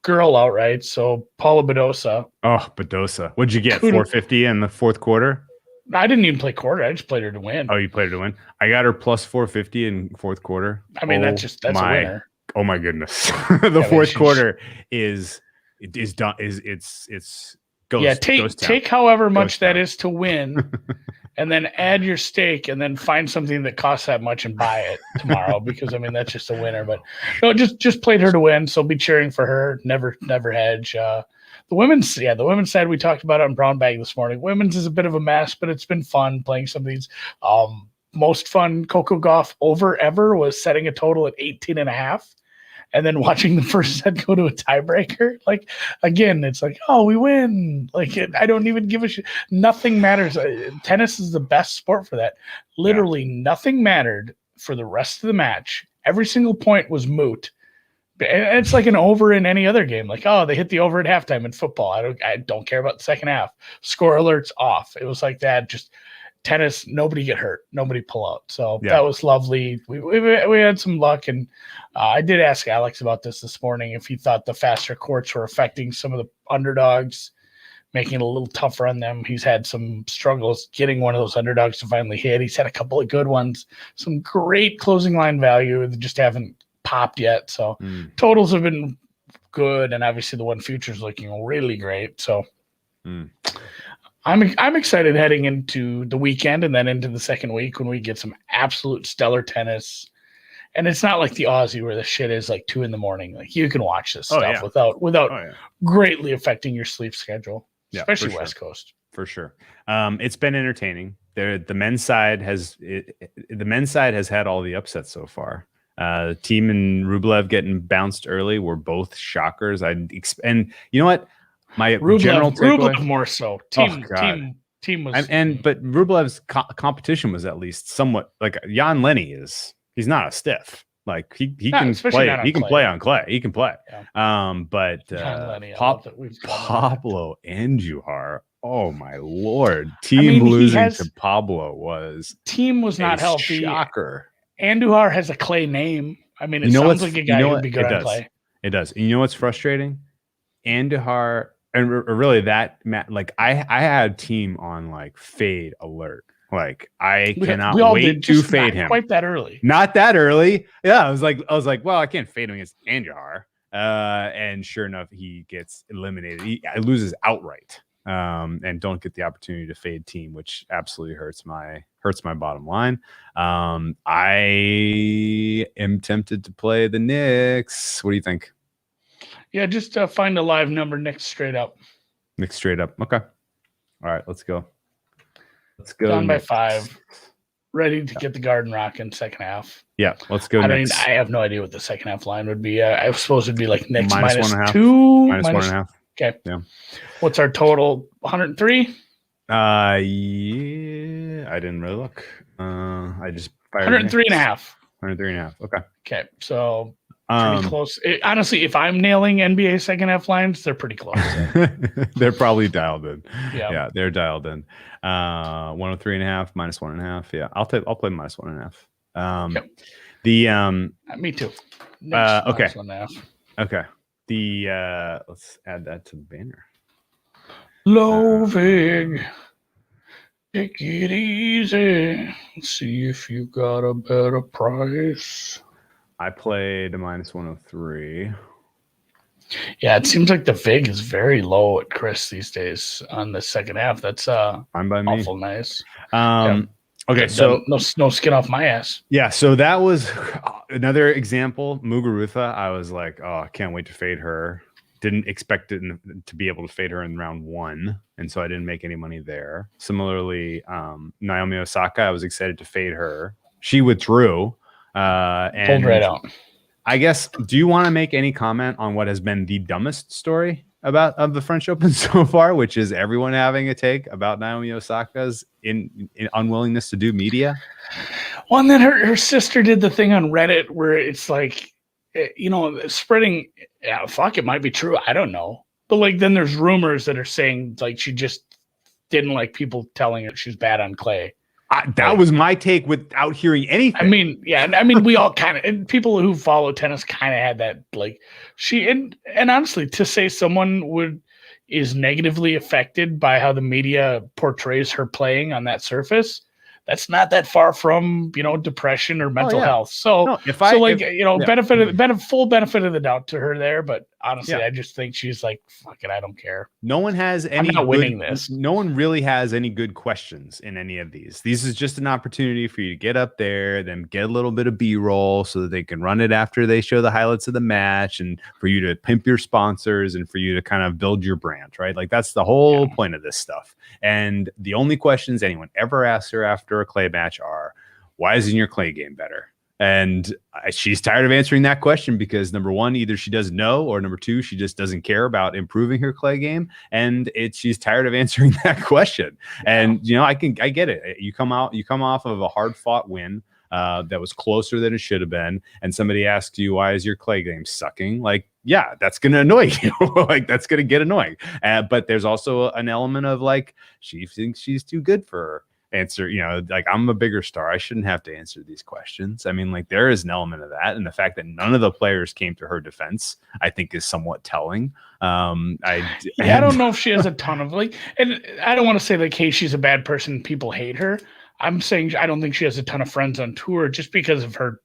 girl outright, so Paula Badosa. Oh, Badosa. What'd you get? 450 in the fourth quarter? I didn't even play quarter. I just played her to win. Oh, you played her to win? I got her plus 450 in fourth quarter. That's a winner. Oh my goodness. The fourth quarter is done. It's ghost. Yeah, ghost take however much that is to win, and then add your stake, and then find something that costs that much and buy it tomorrow. Because that's just a winner. But no, just played her to win. So be cheering for her. Never hedge. The women's side we talked about on Brown Bag this morning. Women's is a bit of a mess, but it's been fun playing some of these. Most fun Coco Gauff over ever was setting a total at 18.5. And then watching the first set go to a tiebreaker, like again, it's like, oh, we win. Like I don't even give a shit. Nothing matters. Tennis is the best sport for that. Literally nothing mattered for the rest of the match. Every single point was moot. And it's like an over in any other game. Like, oh, they hit the over at halftime in football. I don't care about the second half. Score alerts off. It was like that. Just tennis, nobody get hurt, nobody pull out. So that was lovely. We had some luck, and I did ask Alex about this morning if he thought the faster courts were affecting some of the underdogs, making it a little tougher on them. He's had some struggles getting one of those underdogs to finally hit. He's had a couple of good ones, some great closing line value that just haven't popped yet. So totals have been good, and obviously the one future is looking really great. So I'm excited heading into the weekend and then into the second week when we get some absolute stellar tennis. And it's not like the Aussie where the shit is like 2 a.m. Like you can watch this stuff without greatly affecting your sleep schedule, especially West Coast. For sure. It's been entertaining. The men's side has had all the upsets so far. Team and Rublev getting bounced early were both shockers. And you know what? My general takeaway, Rublev more so. Team was, but Rublev's competition was at least somewhat like Jan Lenny is. He's not a stiff. Like he can play. He can play on clay. He can play. Yeah. But Pablo Andujar. Oh my lord! Losing to Pablo was not healthy. Shocker. Andujar has a clay name. It sounds like a guy who'd be good on clay. It does. And you know what's frustrating? Andujar, and really that, like I had team on like fade alert. Like I cannot wait to fade him. Quite that early. Not that early. Yeah, I was like, well, I can't fade him against Andujar. And sure enough, he gets eliminated. He loses outright. and don't get the opportunity to fade team, which absolutely hurts my bottom line. I am tempted to play the Knicks. What do you think? Yeah, just find a live number, Knicks straight up. Knicks straight up. Okay. All right, let's go. Let's go. Down by Knicks. 5. Ready to get the Garden rocking second half. Yeah, let's go. I have no idea what the second half line would be. I suppose it'd be like Knicks minus 2, minus 1.5. Okay. Yeah. What's our total? 103? Yeah, I didn't really look. I just fired 103 and a half. 103 and a half. Okay. Okay. So pretty close. Honestly, if I'm nailing NBA second half lines, they're pretty close. They're probably dialed in. Yeah, they're dialed in. 103 and a half, minus 1.5. Yeah, I'll play minus 1.5. Yep. Me too. Okay. 1.5. Okay. Let's add that to the banner. Loving. Take it easy. See if you got a better price. I played a minus 103. Yeah, it seems like the vig is very low at Chris these days on the second half. That's fine by me. Awful nice. Okay, so no skin off my ass. Yeah, so that was another example. Muguruza, I was like, oh, I can't wait to fade her. Didn't expect it to be able to fade her in round 1, and so I didn't make any money there. Similarly, Naomi Osaka, I was excited to fade her. She withdrew. And pulled right out. I guess, do you want to make any comment on what has been the dumbest story of the French Open so far, which is everyone having a take about Naomi Osaka's in unwillingness to do media? Well, and then her sister did the thing on Reddit where it's like, spreading. Yeah, fuck, it might be true. I don't know, but like then there's rumors that are saying like she just didn't like people telling her she's bad on clay. That was my take without hearing anything. I mean, we all kind of, and people who follow tennis kind of had that, like and honestly, to say someone is negatively affected by how the media portrays her playing on that surface, that's not that far from, depression or mental health. So, full benefit of the doubt to her there. But honestly, I just think she's like, fuck it, I don't care. No one has any. I'm not winning this. No one really has any good questions in any of these. This is just an opportunity for you to get up there, then get a little bit of B-roll so that they can run it after they show the highlights of the match, and for you to pimp your sponsors and for you to kind of build your brand, right? Like that's the whole point of this stuff. And the only questions anyone ever asks her after a clay match are, why isn't your clay game better? And she's tired of answering that question because number one, either she doesn't know, or number two, she just doesn't care about improving her clay game. And she's tired of answering that question. And, I get it. You come off of a hard fought win that was closer than it should have been. And somebody asks you, why is your clay game sucking? Like, yeah, that's going to annoy you. Like that's going to get annoying. But there's also an element of like, she thinks she's too good for her. Answer, like I'm a bigger star. I shouldn't have to answer these questions. I mean, like there is an element of that. And the fact that none of the players came to her defense, I think is somewhat telling. I don't know if she has a ton of and I don't want to say like, hey, she's a bad person, people hate her. I'm saying I don't think she has a ton of friends on tour just because of her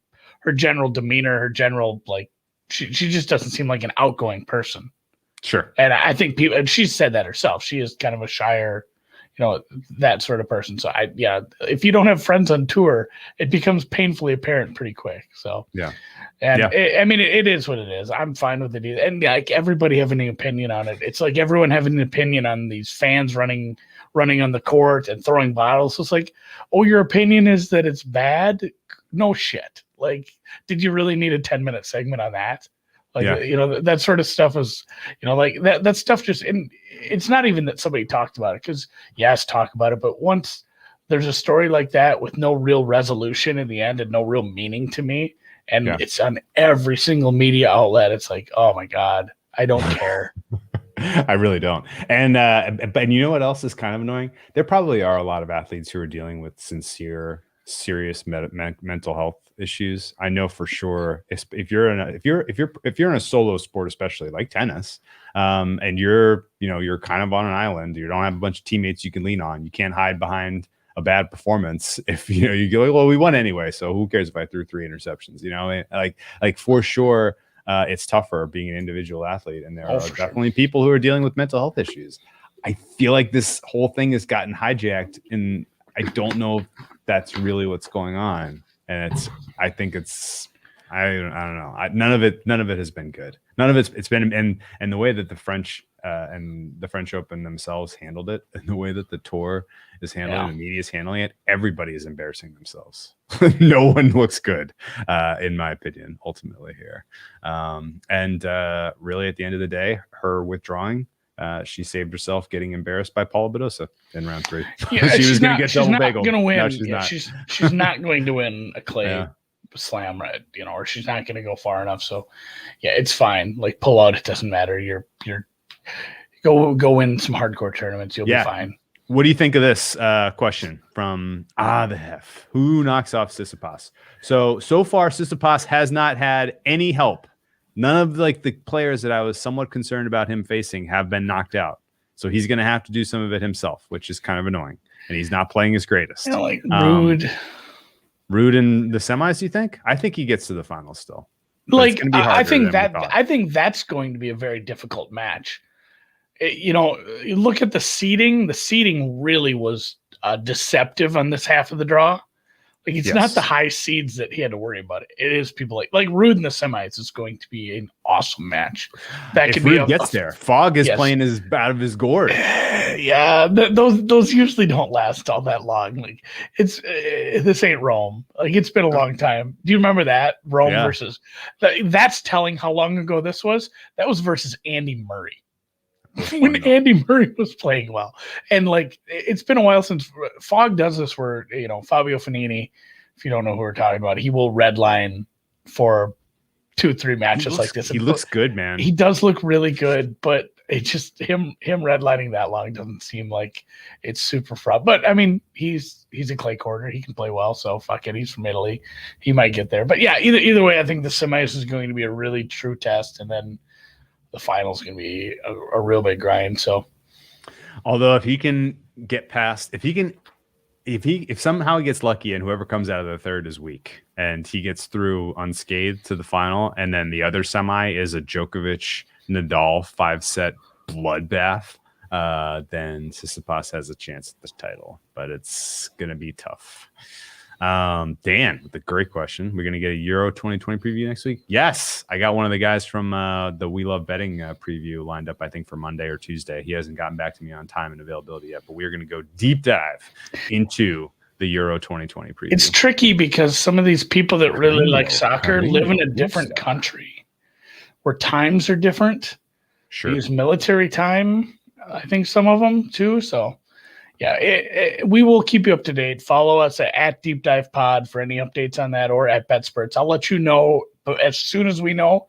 general demeanor, her general, like she just doesn't seem like an outgoing person. Sure. And I think people, and she said that herself, she is kind of a shyer, that sort of person. So if you don't have friends on tour, it becomes painfully apparent pretty quick. So it is what it is. I'm fine with it either. And like everybody having an opinion on it. It's like everyone having an opinion on these fans running on the court and throwing bottles. So it's like, oh, your opinion is that it's bad? No shit. Like, did you really need a 10-minute segment on that? Like, that sort of stuff is, like that stuff just, and it's not even that somebody talked about it because yes, talk about it. But once there's a story like that with no real resolution in the end and no real meaning to me, and it's on every single media outlet, it's like, oh my God, I don't care. I really don't. And you know what else is kind of annoying? There probably are a lot of athletes who are dealing with serious mental health issues. I know for sure if you're in a solo sport, especially like tennis, and you're kind of on an island, you don't have a bunch of teammates you can lean on, you can't hide behind a bad performance. If you go, well, we won anyway, so who cares if I threw 3 interceptions? Like for sure, it's tougher being an individual athlete, and there are definitely people who are dealing with mental health issues. I feel like this whole thing has gotten hijacked, and I don't know if that's really what's going on. And I think it's I don't know. None of it has been good. None of it's been and the way that the French and the French Open themselves handled it, and the way that the tour is handling, the media is handling it, everybody is embarrassing themselves. No one looks good, in my opinion, ultimately here. And really, at the end of the day, her withdrawing, she saved herself getting embarrassed by Paula Badosa in round 3. Yeah, she was going to get double bagel. Gonna win. No, she's not. She's not going to win a clay slam, right? Or she's not going to go far enough. So, yeah, it's fine. Like, pull out. It doesn't matter. You're go win some hardcore tournaments. You'll be fine. What do you think of this question from the Hef? Who knocks off Tsitsipas? So far, Tsitsipas has not had any help. None of the players that I was somewhat concerned about him facing have been knocked out. So he's going to have to do some of it himself, which is kind of annoying. And he's not playing his greatest. Rude in the semis, you think? I think he gets to the finals still. I think that's going to be a very difficult match. You look at the seeding. The seeding really was deceptive on this half of the draw. Like, it's not the high seeds that he had to worry about. It is people like Rude in the semis is going to be an awesome match. That if could Rude gets there. Fog is playing out of his gourd. Yeah, those usually don't last all that long. Like, this ain't Rome. Like, it's been a long time. Do you remember that Rome versus? That's telling how long ago this was. That was versus Andy Murray. When Andy Murray was playing well. And it's been a while since Fog does this where, Fabio Fognini, if you don't know who we're talking about, he will redline for 2-3 matches like this. He looks good, man. He does look really good, but it's just him redlining that long doesn't seem like it's super fraught. But I mean, he's a clay courter. He can play well, so fuck it. He's from Italy. He might get there. But yeah, either way, I think the semis is going to be a really true test, and then the finals going to be a real big grind. So, although if he can get past, if somehow he gets lucky and whoever comes out of the third is weak and he gets through unscathed to the final, and then the other semi is a Djokovic Nadal 5-set bloodbath, then Tsitsipas has a chance at the title, but it's going to be tough. Dan, with a great question. We're going to get a Euro 2020 preview next week. Yes, I got one of the guys from the We Love Betting preview lined up, I think, for Monday or Tuesday. He hasn't gotten back to me on time and availability yet, but we're going to go deep dive into the Euro 2020 preview. It's tricky because some of these people that really like soccer live in a different country where times are different. Sure. They use military time, I think some of them too, so yeah, we will keep you up to date. Follow us at Deep Dive Pod for any updates on that, or at BETSPERTS. I'll let you know as soon as we know.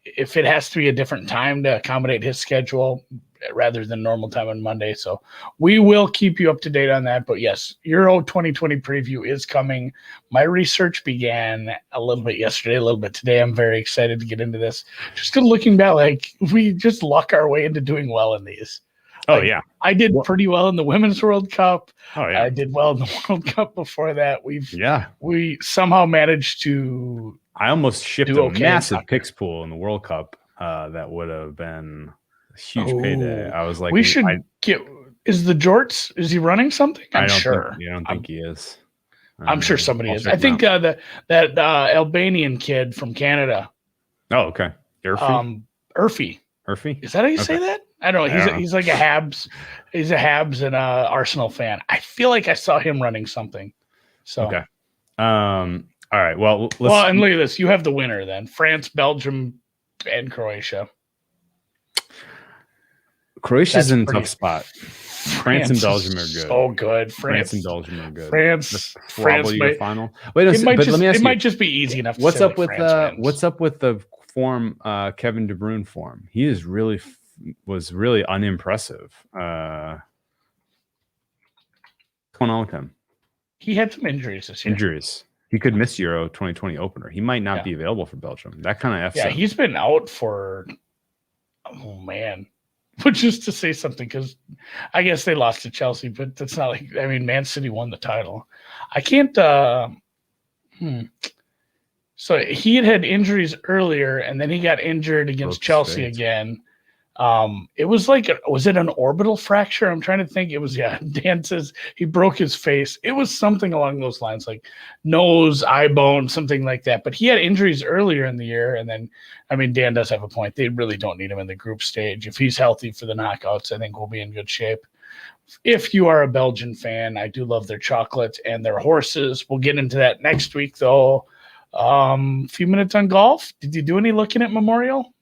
If it has to be a different time to accommodate his schedule rather than normal time on Monday. So we will keep you up to date on that. But yes, Euro 2020 preview is coming. My research began a little bit yesterday, a little bit today. I'm very excited to get into this. Just looking back, we just luck our way into doing well in these. Yeah. I did pretty well in the Women's World Cup. Oh, yeah. I did well in the World Cup before that. We somehow managed to. I almost shipped a massive picks pool in the World Cup. That would have been a huge payday. I was like, we should get. Is the Jorts? Is he running something? I'm sure. You don't think he is? I'm sure somebody is. I think that Albanian kid from Canada. Oh, okay. Urfi. Is that how you say that? I don't know. He's like a Habs. He's a Habs and a Arsenal fan. I feel like I saw him running something. So okay. All right. Well, and look at this. You have the winner then: France, Belgium, and Croatia. Croatia's in a tough spot. France and Belgium are good. Oh, good. France and Belgium are good. France your final. Wait a second. Let me ask you. It might just be easy enough. What's up with the form? Kevin De Bruyne form. He is was really unimpressive. What's going on with him? He had some injuries this year. He could miss Euro 2020 opener. He might not be available for Belgium. That kind of F. Yeah, he's been out for. Oh man, but just to say something, because I guess they lost to Chelsea, but that's not like. I mean, Man City won the title. I can't. So he had injuries earlier, and then he got injured against Chelsea again. It was like, was it an orbital fracture? I'm trying to think. It was, yeah. Dan says he broke his face. It was something along those lines, like nose, eye bone, something like that. But he had injuries earlier in the year. And then, I mean, Dan does have a point. They really don't need him in the group stage. If he's healthy for the knockouts, I think we'll be in good shape. If you are a Belgian fan, I do love their chocolate and their horses. We'll get into that next week, though. A few minutes on golf. Did you do any looking at Memorial?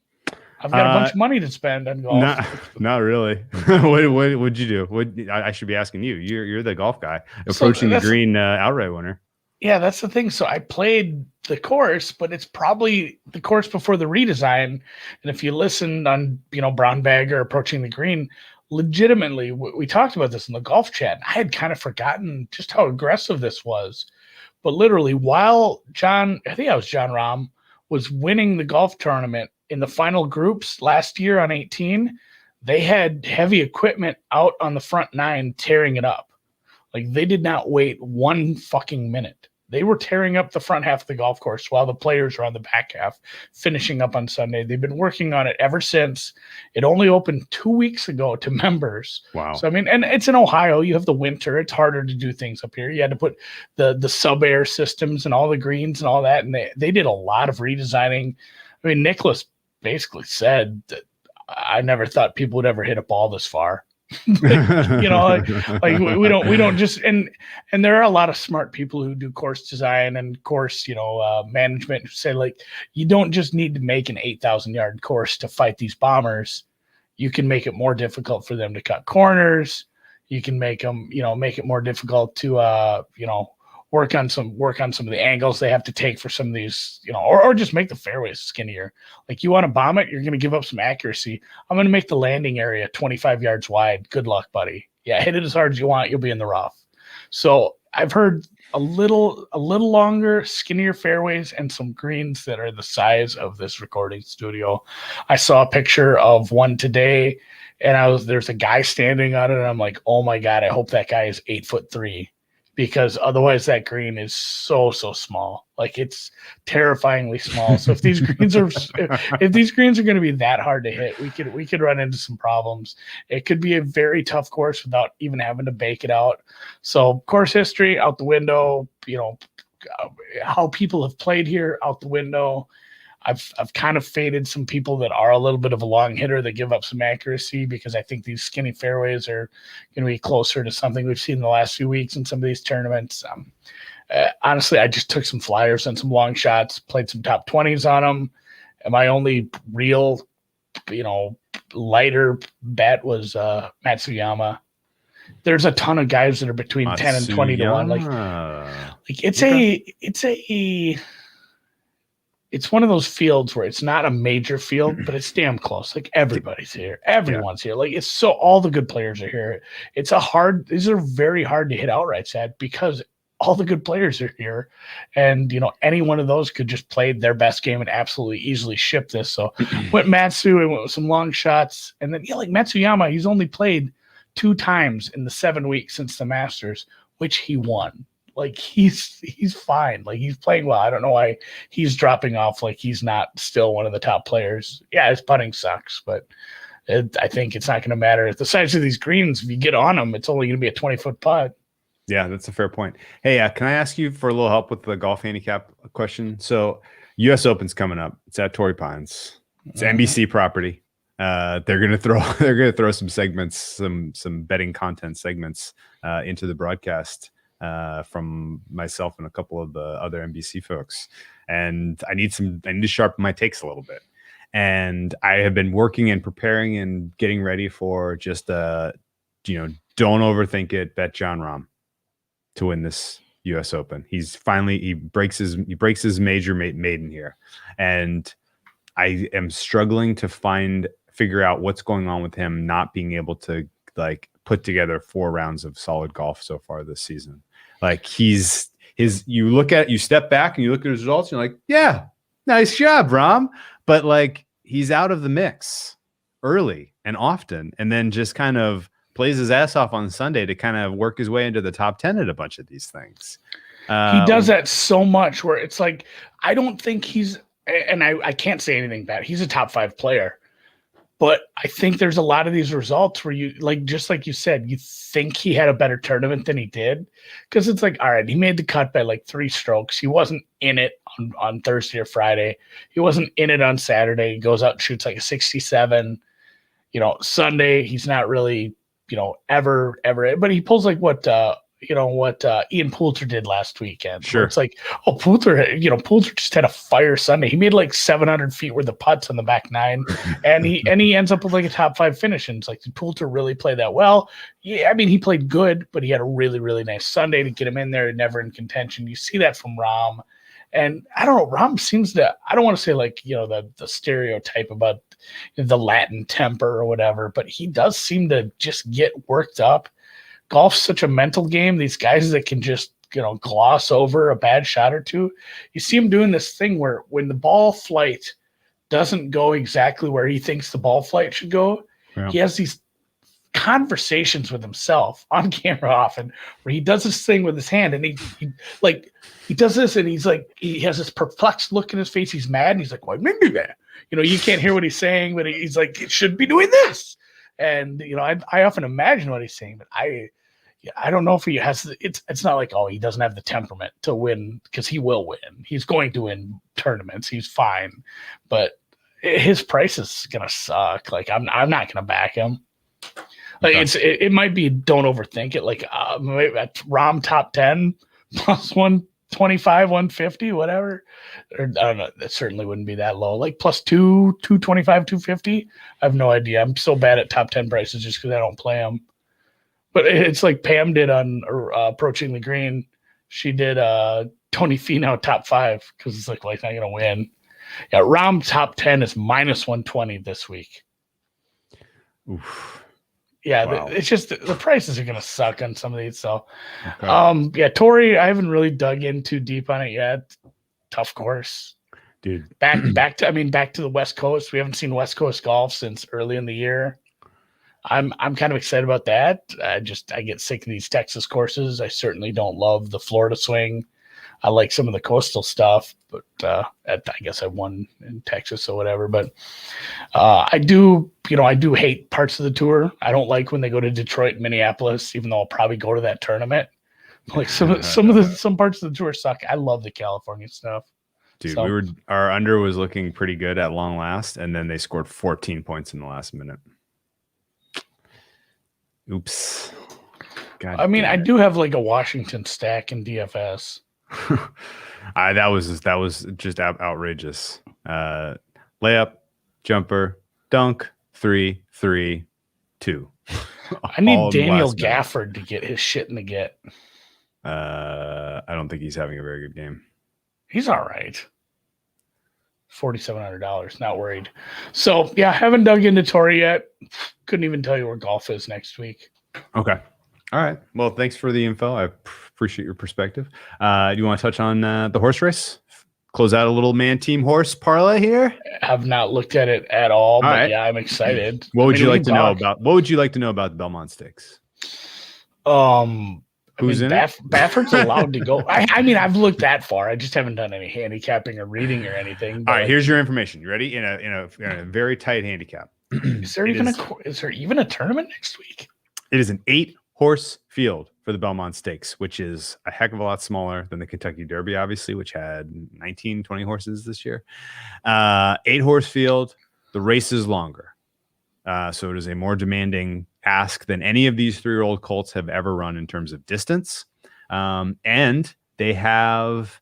I've got a bunch of money to spend on golf. Not really. What'd you do? I should be asking you. You're the golf guy approaching the green outright winner. Yeah, that's the thing. So I played the course, but it's probably the course before the redesign. And if you listened on, Brown Bag or Approaching the Green, legitimately, we talked about this in the golf chat. I had kind of forgotten just how aggressive this was. But literally, while I think I was John Rahm, was winning the golf tournament in the final groups last year on 18, they had heavy equipment out on the front nine tearing it up. Like, they did not wait 1 fucking minute. They were tearing up the front half of the golf course while the players were on the back half, finishing up on Sunday. They've been working on it ever since. It only opened 2 weeks ago to members. Wow. So, I mean, and it's in Ohio. You have the winter. It's harder to do things up here. You had to put the sub-air systems and all the greens and all that, and they did a lot of redesigning. I mean, Nicholas basically said that I never thought people would ever hit a ball this far. Like, we don't just, and there are a lot of smart people who do course design and course, management who say, like, you don't just need to make an 8,000 yard course to fight these bombers. You can make it more difficult for them to cut corners. You can make them, make it more difficult to, work on some of the angles they have to take for some of these, or just make the fairways skinnier. Like, you want to bomb it, you're going to give up some accuracy. I'm going to make the landing area 25 yards wide. Good luck, buddy. Yeah, hit it as hard as you want. You'll be in the rough. So I've heard a little longer, skinnier fairways and some greens that are the size of this recording studio. I saw a picture of one today, and there's a guy standing on it, and I'm like, oh my God, I hope that guy is 8'3", because otherwise that green is so small. Like, it's terrifyingly small. So if these greens are going to be that hard to hit, we could run into some problems. It could be a very tough course without even having to bake it out. So course history out the window, how people have played here out the window. I've kind of faded some people that are a little bit of a long hitter that give up some accuracy, because I think these skinny fairways are going to be closer to something we've seen in the last few weeks in some of these tournaments. Honestly, I just took some flyers and some long shots, played some top 20s on them. And my only real, lighter bet was Matsuyama. There's a ton of guys that are between 10 and 20 to 1. Like it's one of those fields where it's not a major field, but it's damn close. Like, everybody's here. Everyone's here. Like, it's so all the good players are here. These are very hard to hit outrights at, because all the good players are here. And, any one of those could just play their best game and absolutely easily ship this. So went Matsu and went with some long shots. And then, like Matsuyama, he's only played 2 times in the 7 weeks since the Masters, which he won. Like, he's fine. Like, he's playing well. I don't know why he's dropping off. Like, he's not still one of the top players. Yeah, his putting sucks, but I think it's not going to matter. The size of these greens, if you get on them, it's only going to be a 20-foot putt. Yeah, that's a fair point. Hey, can I ask you for a little help with the golf handicap question? So, U.S. Open's coming up. It's at Torrey Pines. It's NBC property. They're gonna throw some segments, some betting content segments into the broadcast from myself and a couple of the other NBC folks. And I need to sharpen my takes a little bit. And I have been working and preparing and getting ready for just don't overthink it. Bet John Rahm to win this U.S. Open. He breaks his major maiden here, and I am struggling to figure out what's going on with him not being able to put together 4 rounds of solid golf so far this season. Like, you step back and you look at his results, and you're like, yeah, nice job, Rahm. But he's out of the mix early and often, and then just kind of plays his ass off on Sunday to kind of work his way into the top 10 at a bunch of these things. He does that so much where it's like, I don't think he's, and I can't say anything bad. He's a top 5 player. But I think there's a lot of these results where you just like you said, you think he had a better tournament than he did. Because it's like, all right, he made the cut by like 3 strokes. He wasn't in it on Thursday or Friday. He wasn't in it on Saturday. He goes out and shoots like a 67. Sunday, he's not really, ever, but he pulls like what Ian Poulter did last weekend. Sure. It's like, Poulter just had a fire Sunday. He made like 700 feet worth of putts on the back 9, and he ends up with like a top 5 finish. And it's like, did Poulter really play that well? Yeah, I mean, he played good, but he had a really, really nice Sunday to get him in there, never in contention. You see that from Rahm. And I don't know, Rahm seems to, I don't want to say like, the stereotype about the Latin temper or whatever, but he does seem to just get worked up. Golf's such a mental game. These guys that can just, gloss over a bad shot or two. You see him doing this thing where when the ball flight doesn't go exactly where he thinks the ball flight should go, he has these conversations with himself on camera often where he does this thing with his hand and he does this and he's like, he has this perplexed look in his face. He's mad and he's like, why maybe that? You can't hear what he's saying, but he's like, it should be doing this. And, I often imagine what he's saying, but I don't know if he has, it's not like, he doesn't have the temperament to win, because he will win. He's going to win tournaments. He's fine, but his price is going to suck. Like, I'm not going to back him. Like, it might be, don't overthink it. Like, maybe at Rahm top 10 plus 125, 150, whatever. Or, I don't know. That certainly wouldn't be that low. Like plus 225, 250. I have no idea. I'm so bad at top 10 prices just because I don't play them. But it's like Pam did on Approaching the Green. She did Tony Finau top 5 because it's like, well, he's not going to win. Yeah, Rahm top 10 is minus 120 this week. Oof. Yeah, Wow. it's just the prices are going to suck on some of these. So, okay. Torrey, I haven't really dug in too deep on it yet. Tough course, dude. Back to the West Coast. We haven't seen West Coast golf since early in the year. I'm kind of excited about that. I get sick of these Texas courses. I certainly don't love the Florida swing. I like some of the coastal stuff, but I guess I won in Texas or whatever. But I do hate parts of the tour. I don't like when they go to Detroit and Minneapolis, even though I'll probably go to that tournament. Like some parts of the tour suck. I love the California stuff. Dude, our under was looking pretty good at long last, and then they scored 14 points in the last minute. Oops. God, I mean, I do have like a Washington stack in DFS. That was just outrageous. Layup, jumper, dunk, 3, 3, 2. I need Daniel Gafford to get his shit in the get. I don't think he's having a very good game. He's all right. $4,700. Not worried. So yeah, haven't dug into Torrey yet. Couldn't even tell you where golf is next week. Okay. All right. Well, thanks for the info. I appreciate your perspective. Do you want to touch on the horse race? Close out a little man team horse parlay here. I've not looked at it at all, but right. Yeah, I'm excited. What would you like to know about the Belmont Stakes? Who's in it? Baffert's allowed to go. I mean, I've looked that far. I just haven't done any handicapping or reading or anything. All right, here's your information. You ready? In a very tight handicap. Is there even a tournament next week? It is an 8-horse field for the Belmont Stakes, which is a heck of a lot smaller than the Kentucky Derby, obviously, which had 19, 20 horses this year. 8-horse field. The race is longer. So it is a more demanding ask than any of these 3-year-old colts have ever run in terms of distance. And they have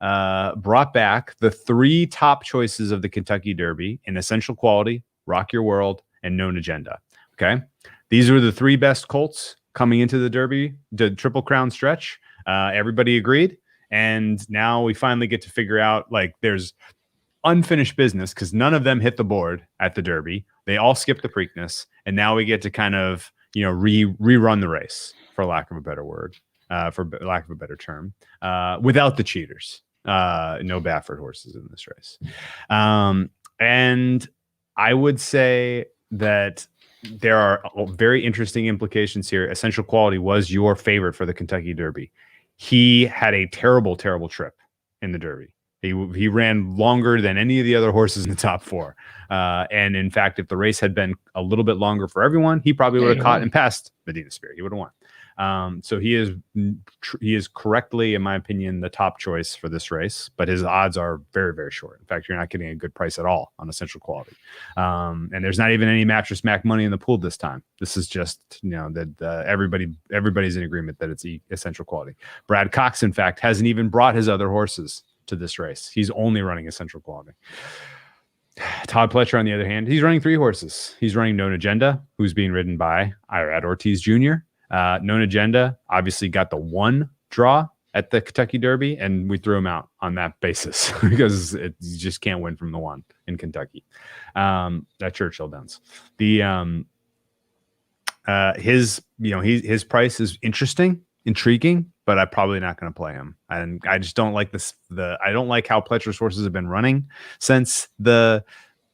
brought back the 3 top choices of the Kentucky Derby in Essential Quality, Rock Your World, and Known Agenda. Okay. These are the 3 best colts coming into the Derby, the Triple Crown stretch. Everybody agreed. And now we finally get to figure out, like, there's unfinished business because none of them hit the board at the Derby. They all skipped the Preakness. And now we get to kind of, rerun the race, for lack of a better word, for lack of a better term, without the cheaters. No Baffert horses in this race. And I would say that there are very interesting implications here. Essential Quality was your favorite for the Kentucky Derby. He had a terrible, terrible trip in the Derby. He ran longer than any of the other horses in the top 4. And in fact, if the race had been a little bit longer for everyone, he probably would have caught and passed Medina Spirit. He would have won. So he is correctly, in my opinion, the top choice for this race, but his odds are very, very short. In fact, you're not getting a good price at all on Essential Quality. And there's not even any Mattress Mac money in the pool this time. This is just, that everybody's in agreement that it's Essential Quality. Brad Cox, in fact, hasn't even brought his other horses to this race. He's only running Essential Quality. Todd Pletcher, on the other hand, he's running 3 horses. He's running Known Agenda, who's being ridden by Irad Ortiz Jr. Known Agenda obviously got the 1 draw at the Kentucky Derby, and we threw him out on that basis because you just can't win from the 1 in Kentucky. At Churchill Downs. His price is intriguing, but I'm probably not going to play him. And I just don't like this. I don't like how Pletcher's horses have been running since Bob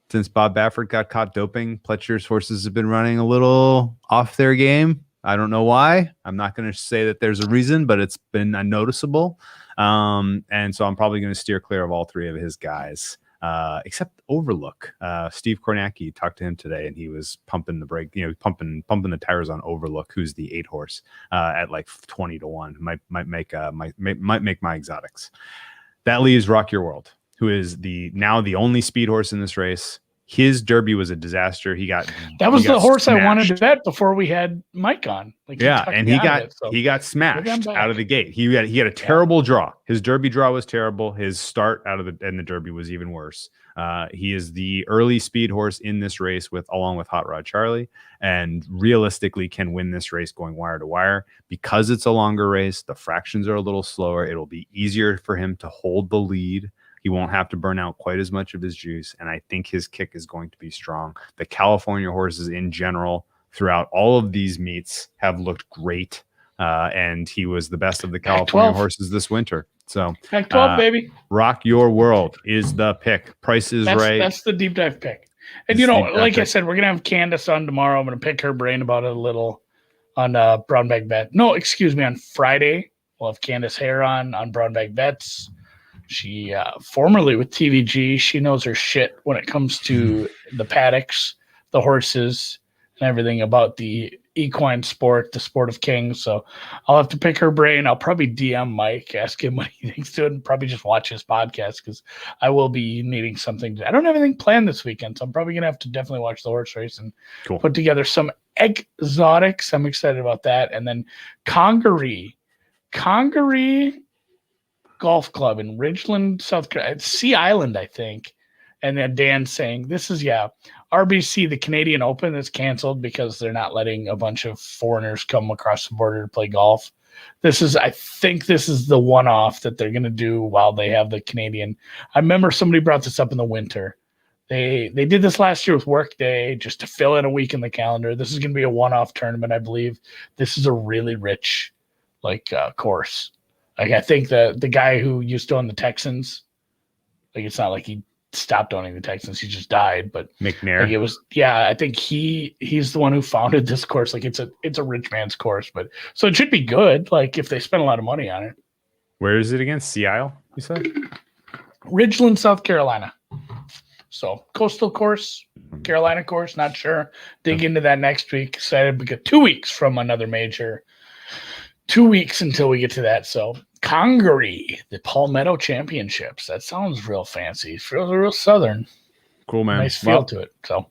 Baffert got caught doping. Pletcher's horses have been running a little off their game. I don't know why. I'm not going to say that there's a reason, but it's been noticeable. And so I'm probably going to steer clear of all 3 of his guys, except Overlook. Steve Kornacki, talked to him today, and he was pumping the brake, pumping the tires on Overlook, who's the 8 horse at like 20-1. Might make my exotics. That leaves Rock Your World, who is now the only speed horse in this race. His Derby was a disaster. He got the horse smashed. I wanted to bet before we had Mike on. He got smashed out of the gate. He had a terrible draw. His Derby draw was terrible. His start and the Derby was even worse. He is the early speed horse in this race along with Hot Rod Charlie, and realistically can win this race going wire to wire. Because it's a longer race, the fractions are a little slower. It'll be easier for him to hold the lead. He won't have to burn out quite as much of his juice, and I think his kick is going to be strong. The California horses in general throughout all of these meets have looked great, and he was the best of the California horses this winter. So Pac-12, baby. Rock Your World is the pick. Price is right. That's the deep dive pick. And, like I said, we're going to have Candace on tomorrow. I'm going to pick her brain about it a little on Brown Bag Bet. No, excuse me, on Friday. We'll have Candace Hare on Brown Bag Bets. She formerly with TVG, she knows her shit when it comes to the paddocks, the horses, and everything about the equine sport, the sport of kings. So I'll have to pick her brain. I'll probably DM Mike, ask him what he thinks to it, and probably just watch his podcast because I will be needing something. I don't have anything planned this weekend, so I'm probably going to have to definitely watch the horse race and put together some exotics. I'm excited about that. And then Congaree Golf Club in Ridgeland, South Carolina, Sea Island, I think. And then Dan saying, this is, RBC, the Canadian Open is canceled because they're not letting a bunch of foreigners come across the border to play golf. I think this is the one-off that they're going to do while they have the Canadian. I remember somebody brought this up in the winter. They did this last year with Workday just to fill in a week in the calendar. This is going to be a one-off tournament, I believe. This is a really rich, course. I think the guy who used to own the Texans, it's not like he stopped owning the Texans, he just died. But McNair, I think he's the one who founded this course. It's a rich man's course, but so it should be good. If they spend a lot of money on it. Where is it again? Sea Isle, you said? Ridgeland, South Carolina. So coastal course, Carolina course, not sure. Dig into that next week. Excited because 2 weeks from another major. 2 weeks until we get to that. So Congaree, the Palmetto Championships. That sounds real fancy. It feels real southern. Cool, man. Nice feel to it. So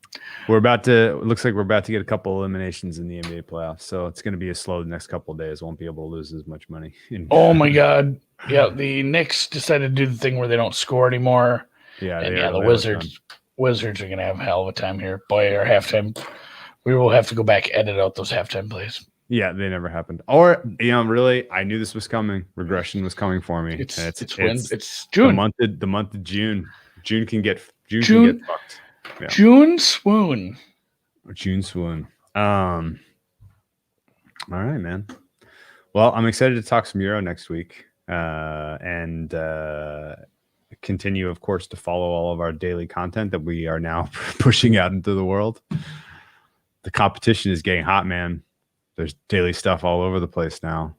looks like we're about to get a couple eliminations in the NBA playoffs. So it's going to be a slow the next couple of days. Won't be able to lose as much money. Oh my God. Yeah. The Knicks decided to do the thing where they don't score anymore. Yeah. The Wizards are going to have a hell of a time here. Boy, our halftime. We will have to go back, edit out those halftime plays. Yeah, they never happened. Or, really, I knew this was coming. Regression was coming for me. It's June. The month of June. June can get fucked. Yeah. June swoon. All right, man. Well, I'm excited to talk some Euro next week. And continue, of course, to follow all of our daily content that we are now pushing out into the world. The competition is getting hot, man. There's daily stuff all over the place now.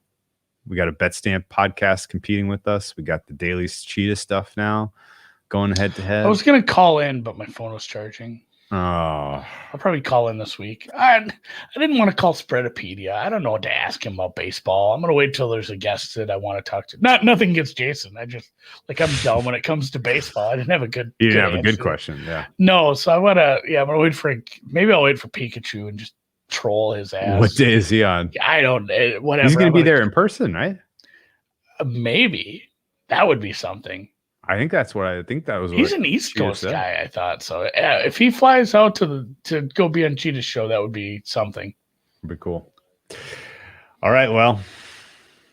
We got a BetStamp podcast competing with us. We got the daily cheetah stuff now going head to head. I was gonna call in, but my phone was charging. Oh, I'll probably call in this week. I didn't want to call Spreadopedia. I don't know what to ask him about baseball. I'm gonna wait till there's a guest that I want to talk to. Nothing against Jason. I just I'm dumb when it comes to baseball. I didn't have a good. you didn't have a good answer. question, yeah. No, so I'm gonna wait for maybe I'll wait for Pikachu and just troll his ass. What day is he on? I don't. Whatever. He's gonna be there in person, right? Maybe that would be something. I think that's what I think that was. He's what an East Cheetah Coast said. guy, I thought. So if he flies out to go be on Cheetah's show, that would be something. Be cool. All right, well,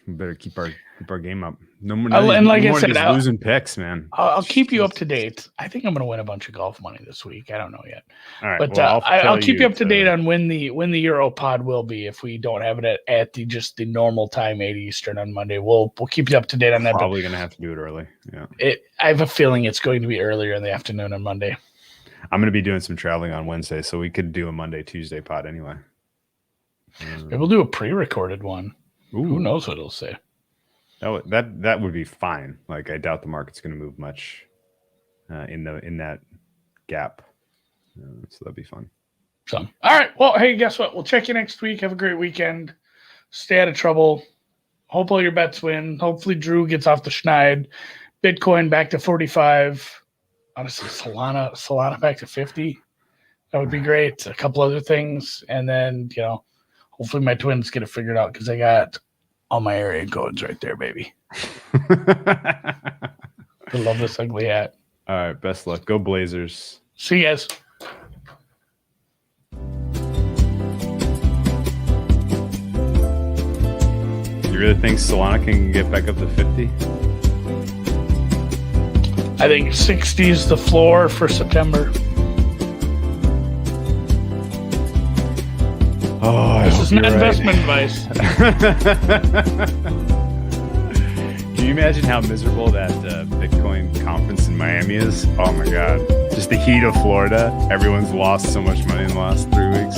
we better keep our game up. No more. And like no I more of said, these losing picks, man. I'll keep you up to date. I think I'm going to win a bunch of golf money this week. I don't know yet, All right, but well, I'll keep you up to date on when the Europod will be. If we don't have it at the normal time, 8 Eastern on Monday, we'll keep you up to date on that. Probably going to have to do it early. Yeah, I have a feeling it's going to be earlier in the afternoon on Monday. I'm going to be doing some traveling on Wednesday, so we could do a Monday, Tuesday pod anyway. Maybe we'll do a pre-recorded one. Ooh. Who knows what it'll say? That would be fine. Like, I doubt the market's going to move much in that gap, so that'd be fun. So, all right. Well, hey, guess what? We'll check you next week. Have a great weekend. Stay out of trouble. Hope all your bets win. Hopefully, Drew gets off the schneid. Bitcoin back to 45. Honestly, Solana back to 50. That would be great. A couple other things, and then hopefully my twins get it figured out because I got all my area codes right there, baby. I love this ugly hat. All right, best luck. Go Blazers. See you guys. You really think Solana can get back up to 50? I think 60 is the floor for September. Oh, This is not investment advice. Can you imagine how miserable that Bitcoin conference in Miami is? Oh my God. Just the heat of Florida. Everyone's lost so much money in the last 3 weeks.